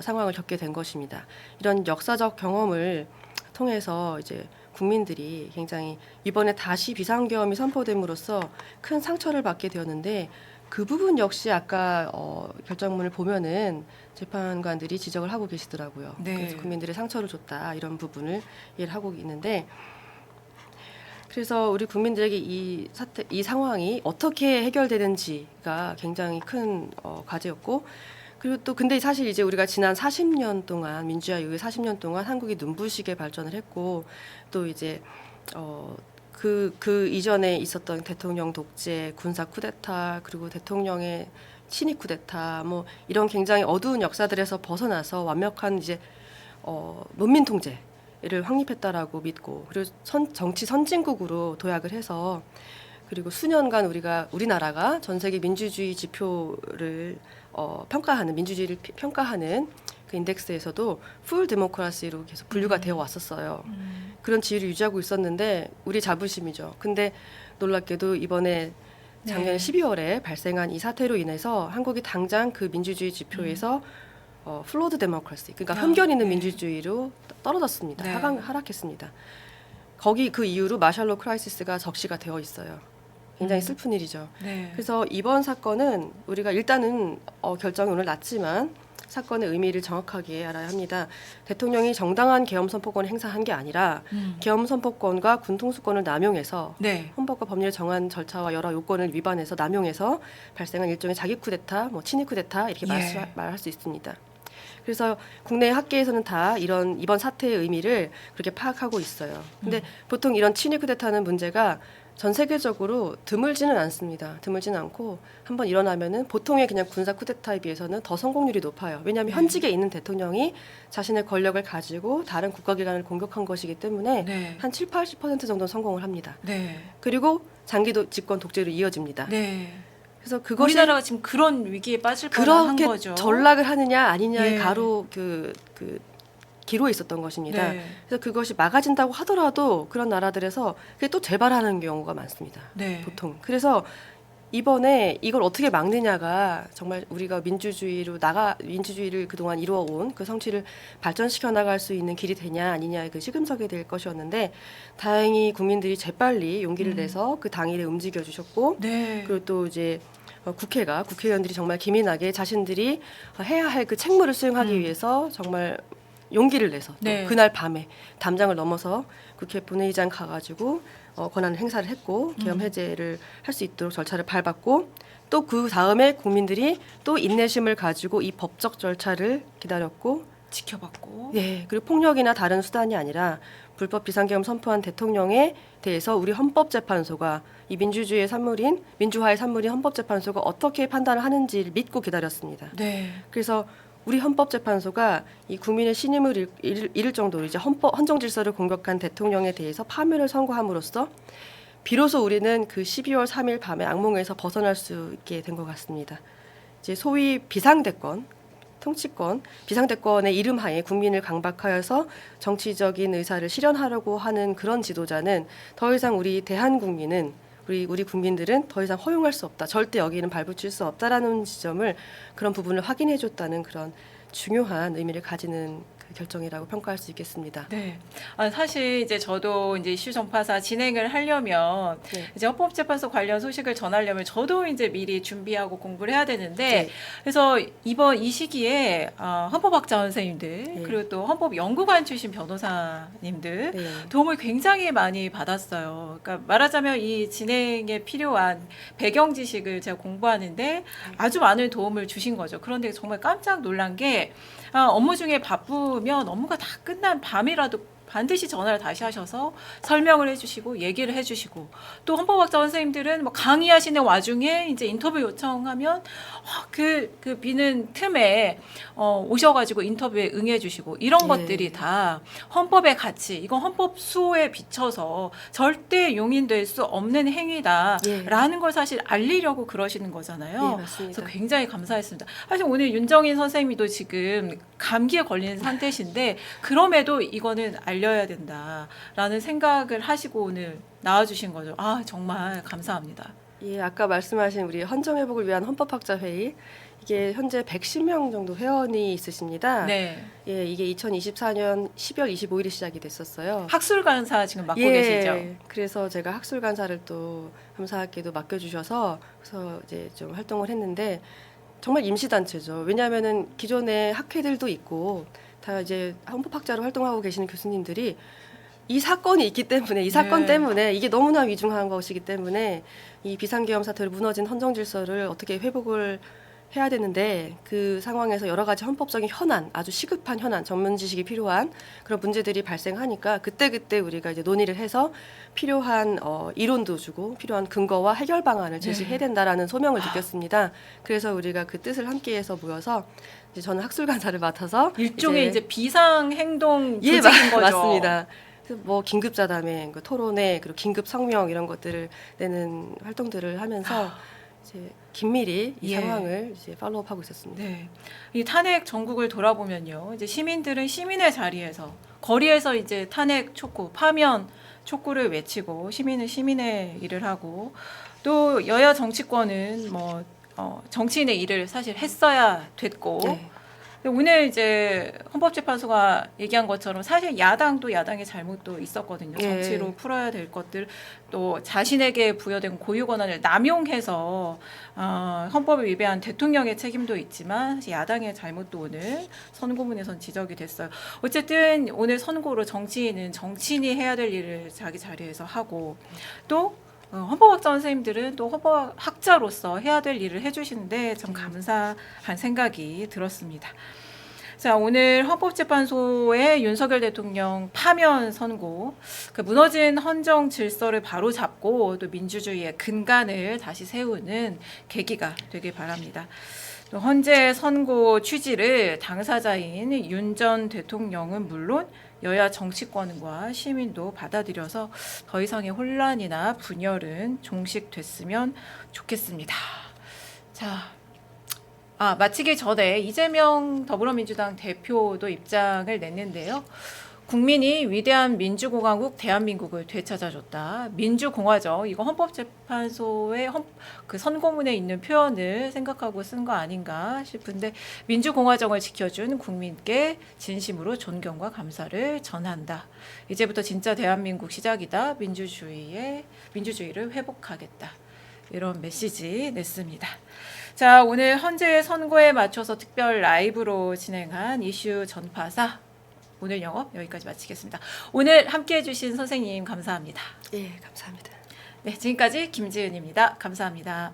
상황을 겪게 된 것입니다. 이런 역사적 경험을 통해서 이제 국민들이 굉장히 이번에 다시 비상계엄이 선포됨으로써 큰 상처를 받게 되었는데 그 부분 역시 아까 결정문을 보면은 재판관들이 지적을 하고 계시더라고요. 네. 그래서 국민들의 상처를 줬다 이런 부분을 이해를 하고 있는데, 그래서 우리 국민들에게 이 상황이 어떻게 해결되는지가 굉장히 큰 과제였고, 그리고 또 근데 사실 이제 우리가 지난 40년 동안 민주화 이후에 40년 동안 한국이 눈부시게 발전을 했고, 또 이제 그 이전에 있었던 대통령 독재, 군사 쿠데타, 그리고 대통령의 친위 쿠데타, 뭐 이런 굉장히 어두운 역사들에서 벗어나서 완벽한 이제 문민 통제를 확립했다라고 믿고, 그리고 정치 선진국으로 도약을 해서, 그리고 수년간 우리나라가 전 세계 민주주의 지표를 평가하는, 민주주의를 평가하는 그 인덱스에서도 풀 데모크라시로 계속 분류가 되어 왔었어요. 그런 지위를 유지하고 있었는데 우리 자부심이죠. 근데 놀랍게도 이번에 작년 네. 12월에 발생한 이 사태로 인해서 한국이 당장 그 민주주의 지표에서 플로드 데모크라시, 그러니까 편견 있는 네. 민주주의로 떨어졌습니다. 네. 하락했습니다. 거기 그 이후로 마샬로 크라이시스가 적시가 되어 있어요. 굉장히 슬픈 일이죠. 네. 그래서 이번 사건은 우리가 일단은 결정이 오늘 났지만 사건의 의미를 정확하게 알아야 합니다. 대통령이 정당한 계엄 선포권을 행사한 게 아니라 계엄 선포권과 군통수권을 남용해서 네. 헌법과 법률에 정한 절차와 여러 요건을 위반해서 남용해서 발생한 일종의 자기 쿠데타, 뭐 친위 쿠데타 이렇게 예. 말할 수 있습니다. 그래서 국내 학계에서는 다 이번 사태의 의미를 그렇게 파악하고 있어요. 근데 보통 이런 친위 쿠데타는 문제가 전 세계적으로 드물지는 않습니다. 드물지는 않고 한번 일어나면은 보통의 그냥 군사 쿠데타에 비해서는 더 성공률이 높아요. 왜냐하면 현직에 있는 대통령이 자신의 권력을 가지고 다른 국가기관을 공격한 것이기 때문에 네. 한 7, 80% 정도는 성공을 합니다. 네. 그리고 장기 집권 독재로 이어집니다. 네. 그래서 그것이 우리나라가 지금 그런 위기에 빠질 뻔한 그렇게 거죠. 전락을 하느냐 아니냐의 예. 가로 그 기로에 있었던 것입니다. 네. 그래서 그것이 막아진다고 하더라도 그런 나라들에서 그게 또 재발하는 경우가 많습니다. 네. 보통. 그래서 이번에 이걸 어떻게 막느냐가 정말 우리가 민주주의를 그동안 이루어온 그 성취를 발전시켜 나갈 수 있는 길이 되냐 아니냐의 그 시금석이 될 것이었는데, 다행히 국민들이 재빨리 용기를 내서 그 당일에 움직여 주셨고, 네. 그리고 또 이제 국회의원들이 정말 기민하게 자신들이 해야 할 그 책무를 수행하기 위해서 정말 용기를 내서 또 네. 그날 밤에 담장을 넘어서 국회 본회의장 가가지고 권한을 행사를 했고 계엄 해제를 할 수 있도록 절차를 밟았고, 또 그 다음에 국민들이 또 인내심을 가지고 이 법적 절차를 기다렸고, 지켜봤고. 예, 그리고 폭력이나 다른 수단이 아니라 불법 비상계엄 선포한 대통령에 대해서 우리 헌법재판소가 이 민주화의 산물인 헌법재판소가 어떻게 판단을 하는지를 믿고 기다렸습니다. 네. 그래서 우리 헌법재판소가 이 국민의 신임을 잃을 정도로 이제 헌정 질서를 공격한 대통령에 대해서 파면을 선고함으로써 비로소 우리는 그 12월 3일 밤의 악몽에서 벗어날 수 있게 된 것 같습니다. 이제 소위 비상대권, 통치권, 비상대권의 이름하에 국민을 강박하여서 정치적인 의사를 실현하려고 하는 그런 지도자는 더 이상 우리 대한국민은 우리 국민들은 더 이상 허용할 수 없다. 절대 여기는 발붙일 수 없다라는 지점을, 그런 부분을 확인해줬다는 그런 중요한 의미를 가지는 그 결정이라고 평가할 수 있겠습니다. 네. 사실 이제 저도 이제 이슈 전파사 진행을 하려면 네. 이제 헌법재판소 관련 소식을 전하려면 저도 이제 미리 준비하고 공부를 해야 되는데, 네. 그래서 이번 이 시기에 헌법학자 선생님들 네. 그리고 또 헌법연구관 출신 변호사님들 네. 도움을 굉장히 많이 받았어요. 그러니까 말하자면 이 진행에 필요한 배경 지식을 제가 공부하는데 아주 많은 도움을 주신 거죠. 그런데 정말 깜짝 놀란 게 업무 중에 바쁘면 업무가 다 끝난 밤이라도 반드시 전화를 다시 하셔서 설명을 해주시고 얘기를 해주시고, 또 헌법학자 선생님들은 뭐 강의하시는 와중에 이제 인터뷰 요청하면 그 비는 틈에 오셔가지고 인터뷰에 응해주시고, 이런 네. 것들이 다 헌법의 가치, 이건 헌법 수호에 비춰서 절대 용인될 수 없는 행위다라는 걸 사실 알리려고 그러시는 거잖아요. 네, 맞습니다. 그래서 굉장히 감사했습니다. 사실 오늘 윤정인 선생님도 지금 감기에 걸린 상태신데 그럼에도 이거는 알려야 된다라는 생각을 하시고 오늘 나와주신 거죠. 정말 감사합니다. 예, 아까 말씀하신 우리 헌정회복을 위한 헌법학자회의 이게 현재 110명 정도 회원이 있으십니다. 네. 예, 이게 2024년 12월 25일에 시작이 됐었어요. 학술 간사 지금 맡고 예, 계시죠? 그래서 제가 학술 간사를 또 감사하게도 맡겨주셔서 그래서 이제 좀 활동을 했는데 정말 임시단체죠. 왜냐하면은 기존에 학회들도 있고 다 이제 헌법학자로 활동하고 계시는 교수님들이 이 사건이 있기 때문에 이 사건 네. 때문에 이게 너무나 위중한 것이기 때문에 이 비상계엄 사태로 무너진 헌정 질서를 어떻게 회복을 해야 되는데 그 상황에서 여러 가지 헌법적인 현안, 아주 시급한 현안, 전문 지식이 필요한 그런 문제들이 발생하니까 그때 우리가 이제 논의를 해서 필요한 이론도 주고 필요한 근거와 해결 방안을 제시해야 된다라는 소명을 느꼈습니다. 그래서 우리가 그 뜻을 함께해서 모여서 이제 저는 학술 간사를 맡아서 일종의 이제 비상 행동 예, 조직인 거죠. 맞습니다. 그래서 뭐 긴급 자담회, 그 토론회, 그리고 긴급 성명 이런 것들을 내는 활동들을 하면서 이제 긴밀히 이 예. 상황을 이제 팔로우하고 있었습니다. 네. 이 탄핵 전국을 돌아보면요. 이제 시민들은 시민의 자리에서 거리에서 이제 탄핵 촉구, 파면 촉구를 외치고 시민은 시민의 일을 하고 또 여야 정치권은 뭐 정치인의 일을 사실 했어야 됐고 네. 근데 오늘 이제 헌법재판소가 얘기한 것처럼 사실 야당도 야당의 잘못도 있었거든요. 예. 정치로 풀어야 될 것들 또 자신에게 부여된 고유 권한을 남용해서 헌법을 위배한 대통령의 책임도 있지만 사실 야당의 잘못도 오늘 선고문에선 지적이 됐어요. 어쨌든 오늘 선고로 정치인은 정치인이 해야 될 일을 자기 자리에서 하고 또 헌법학자 선생님들은 또 헌법학자로서 해야 될 일을 해주시는데 참 감사한 생각이 들었습니다. 자, 오늘 헌법재판소의 윤석열 대통령 파면 선고, 그 무너진 헌정 질서를 바로잡고 또 민주주의의 근간을 다시 세우는 계기가 되길 바랍니다. 또 헌재 선고 취지를 당사자인 윤 전 대통령은 물론 여야 정치권과 시민도 받아들여서 더 이상의 혼란이나 분열은 종식됐으면 좋겠습니다. 자, 마치기 전에 이재명 더불어민주당 대표도 입장을 냈는데요. 국민이 위대한 민주공화국 대한민국을 되찾아줬다. 민주공화정, 이거 헌법재판소의 그 선고문에 있는 표현을 생각하고 쓴 거 아닌가 싶은데 민주공화정을 지켜준 국민께 진심으로 존경과 감사를 전한다. 이제부터 진짜 대한민국 시작이다. 민주주의를 회복하겠다. 이런 메시지 냈습니다. 자, 오늘 헌재의 선고에 맞춰서 특별 라이브로 진행한 이슈 전파사 오늘 영업 여기까지 마치겠습니다. 오늘 함께해 주신 선생님 감사합니다. 예, 감사합니다. 네, 지금까지 김지은입니다. 감사합니다.